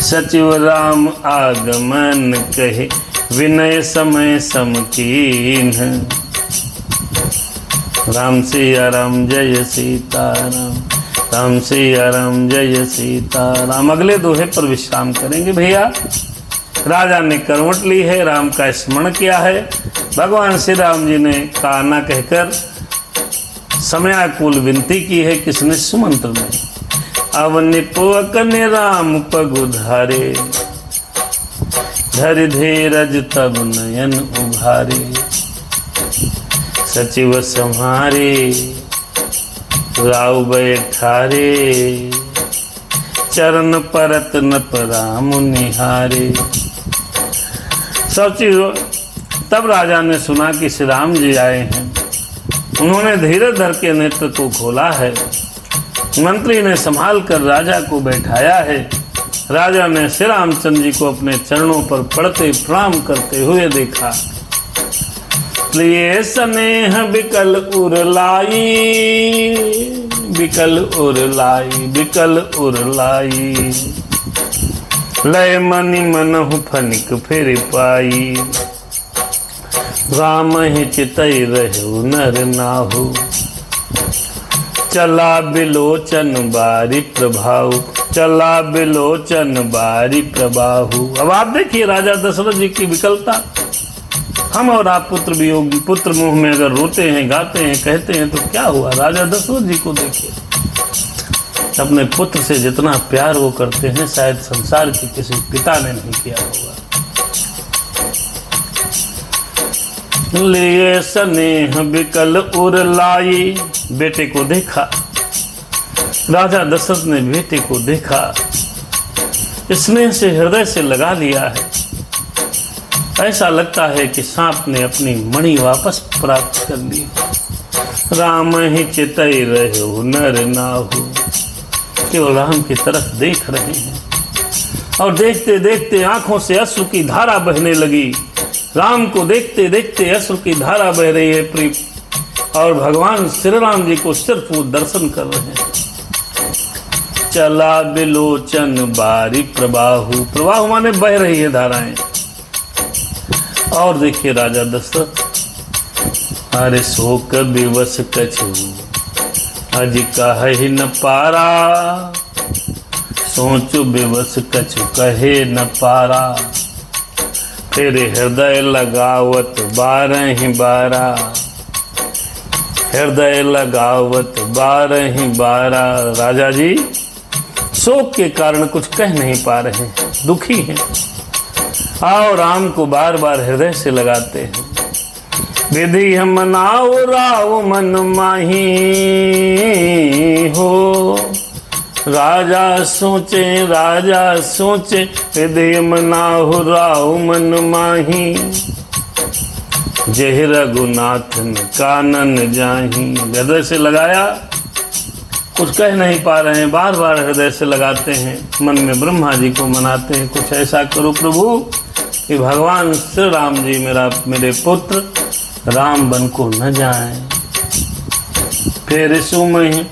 सचिव राम आगमन कहे, विनय समय समकीन। राम सिया राम जय सीताराम, राम सिया राम जय सीताराम। अगले दोहे पर विश्राम करेंगे भैया। राजा ने करवट ली है, राम का स्मरण किया है। भगवान श्री राम जी ने काना कहकर समयाकुल विनती की है। किसने? सुमंत्र ने। अब निपुअक ने राम पगुधारे, धरि धीरज तब नयन उभारे, सचिव सम्हारे राव बैठारे, चरण परत नप राम निहारे। सचिव, तब राजा ने सुना कि श्री राम जी आए हैं। उन्होंने धीरे धर के नेत्र को खोला है। मंत्री ने संभाल कर राजा को बैठाया है। राजा ने श्री रामचंद्र जी को अपने चरणों पर पड़ते प्रणाम करते हुए देखा। लिए स्नेह बिकल उरलाई, बिकल उरलाई, बिकल उरलाई, लय मनि मनहु फनिक फिर पाई, राम ही चितई रहु नर नाहु, चला बिलोचन बारी प्रभाव, चला बिलोचन बारी प्रभाहु। अब आप देखिए राजा दशरथ जी की विकलता। हम और आप पुत्र वियोग, पुत्र मोह में अगर रोते हैं, गाते हैं, कहते हैं तो क्या हुआ? राजा दशरथ जी को देखिए, अपने पुत्र से जितना प्यार वो करते हैं शायद संसार के किसी पिता ने नहीं किया होगा। लिए स्नेह बिकल उरलाई, बेटे को देखा। राजा दशरथ ने बेटे को देखा, स्नेह से हृदय से लगा लिया है। ऐसा लगता है कि सांप ने अपनी मणि वापस प्राप्त कर ली। राम ही चितई रहे नर नाहु, केवल राम की तरफ देख रहे हैं और देखते देखते आंखों से अश्रु की धारा बहने लगी। राम को देखते देखते अश्रु की धारा बह रही है प्रिय, और भगवान श्री राम जी को सिर्फ वो दर्शन कर रहे हैं। चला बिलोचन बारी प्रभाहु, प्रवाह माने बह रही है धाराएं। और देखिए राजा दशरथ, अरे शोक विवश कछु अज कहे न पारा, सोच विवश कछु कहे न पारा, फिर हृदय लगावत बारह बारा, हृदय लगावत बारह बारा। राजा जी शोक के कारण कुछ कह नहीं पा रहे हैं, दुखी हैं, आओ राम को बार बार हृदय से लगाते हैं। विधि हम नाओ राव मन माही हो, राजा सोचे, राजा सोचे, विधि मनाहु राव मन माही, जय रघुनाथन कानन जाही। हृदय से लगाया, कुछ कह नहीं पा रहे हैं, बार बार हृदय से लगाते हैं, मन में ब्रह्मा जी को मनाते हैं। कुछ ऐसा करो प्रभु कि भगवान श्री राम जी मेरे पुत्र राम बन को न जाए। फिर सुमहि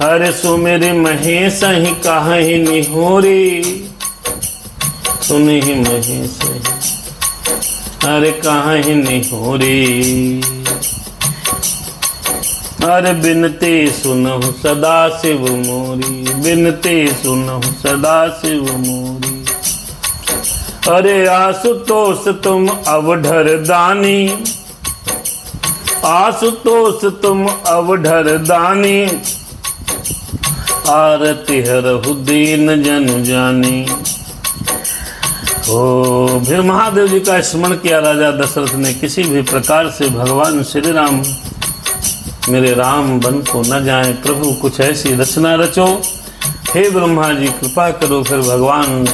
अरे सुमेरी महेश ही कहि निहोरी, सुनि ही महेश अरे कहि निहोरी, अरे बिनती सुनहु सदा शिव मोरी, बिनती सुनहु सदा शिव मोरी। अरे आशुतोष तुम अवढर दानी, आशुतोष तुम अवढर दानी, आरती हरहु दीन जन जानी। ओ फिर महादेव जी का स्मरण किया राजा दशरथ ने। किसी भी प्रकार से भगवान श्री राम मेरे राम बन को न जाए, प्रभु कुछ ऐसी रचना रचो। हे ब्रह्मा जी कृपा करो। फिर भगवान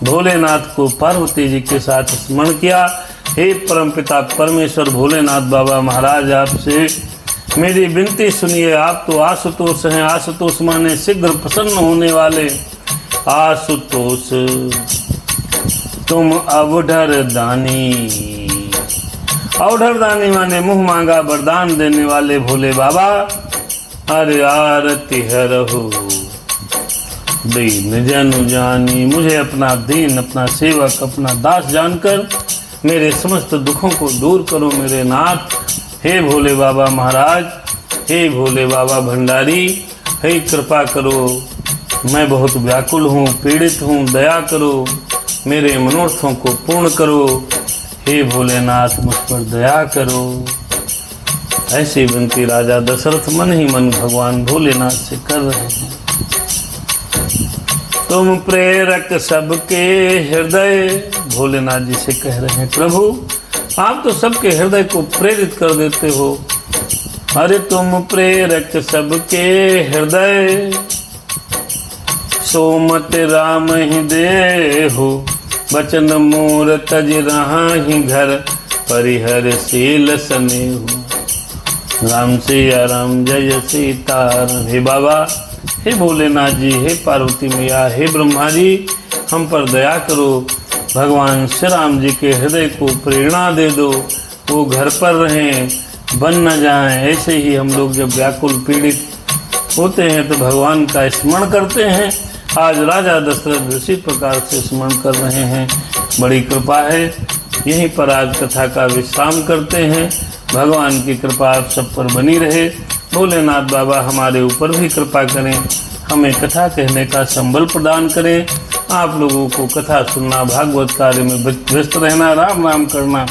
भोलेनाथ को पार्वती जी के साथ स्मरण किया। हे परमपिता परमेश्वर भोलेनाथ बाबा महाराज, आपसे मेरी विनती सुनिए। आप तो आशुतोष हैं, आशुतोष माने शीघ्र प्रसन्न होने वाले। आशुतोष तुम अवढर दानी, अवढर दानी माने मुंह मांगा वरदान देने वाले भोले बाबा। अरे आरती हरहु दीन जनु जानी, मुझे अपना दीन, अपना सेवक, अपना दास जानकर मेरे समस्त दुखों को दूर करो मेरे नाथ। हे भोले बाबा महाराज, हे भोले बाबा भंडारी, हे कृपा करो, मैं बहुत व्याकुल हूँ, पीड़ित हूँ, दया करो, मेरे मनोरथों को पूर्ण करो, हे भोलेनाथ मुझ पर दया करो। ऐसी विनती राजा दशरथ मन ही मन भगवान भोलेनाथ से कर रहे हैं। तुम प्रेरक सबके हृदय, भोलेनाथ जी से कह रहे हैं, प्रभु आप तो सबके हृदय को प्रेरित कर देते हो। अरे तुम प्रेरक सबके हृदय, सोमत राम ही दे हो, बचन मोर तज रहा ही घर, परिहर शील सने हो। राम सिया राम जय सीताराम। हे बाबा, हे भोलेनाथ जी, हे पार्वती मैया, हे ब्रह्मा जी, हम पर दया करो। भगवान श्री राम जी के हृदय को प्रेरणा दे दो, वो घर पर रहें, बन न जाएं। ऐसे ही हम लोग जब व्याकुल पीड़ित होते हैं तो भगवान का स्मरण करते हैं। आज राजा दशरथ इसी प्रकार से स्मरण कर रहे हैं। बड़ी कृपा है। यहीं पर आज कथा का विश्राम करते हैं। भगवान की कृपा आप सब पर बनी रहे। भोलेनाथ बाबा हमारे ऊपर भी कृपा करें, हमें कथा कहने का संबल प्रदान करें। आप लोगों को कथा सुनना, भागवत कार्य में व्यस्त रहना, राम नाम करना,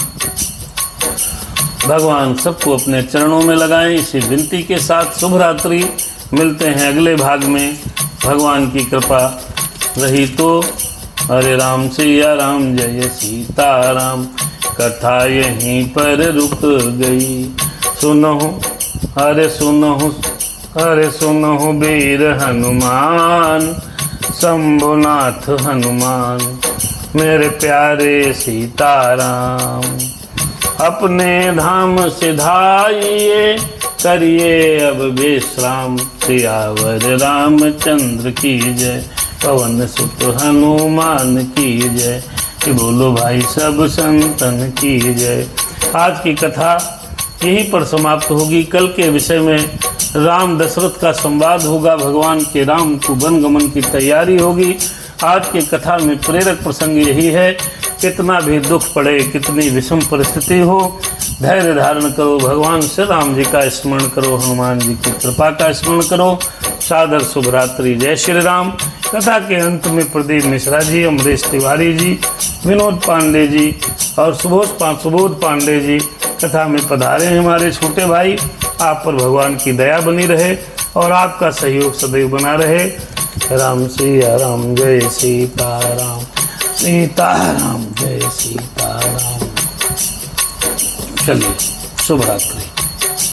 भगवान सबको अपने चरणों में लगाएं। इसी विनती के साथ शुभ रात्रि। मिलते हैं अगले भाग में, भगवान की कृपा रही तो। हरे राम सिया राम जय सीताराम। कथा यहीं पर रुक गई। सुनो अरे सुनो वीर हनुमान, शंभुनाथ हनुमान, मेरे प्यारे सीताराम। अपने धाम सिधाइए, करिए अब विश्राम। सियावर रामचंद्र की जय, पवन सुत हनुमान की जय। बोलो भाई सब संतन की जय। आज की कथा यहीं पर समाप्त होगी। कल के विषय में राम दशरथ का संवाद होगा। भगवान के राम को वन गमन की तैयारी होगी। आज की कथा में प्रेरक प्रसंग यही है, कितना भी दुख पड़े, कितनी विषम परिस्थिति हो, धैर्य धारण करो, भगवान श्री राम जी का स्मरण करो, हनुमान जी की कृपा का स्मरण करो। सादर शुभ रात्रि। जय श्री राम। कथा के अंत में प्रदीप मिश्रा जी, अमरीश तिवारी जी, विनोद पांडे जी और सुबोध पांडे जी कथा में पधारे हैं। हमारे छोटे भाई, आप पर भगवान की दया बनी रहे और आपका सहयोग सदैव बना रहे। राम सिया राम जय सीताराम, सीताराम जय सीताराम। चलिए, शुभ रात्रि।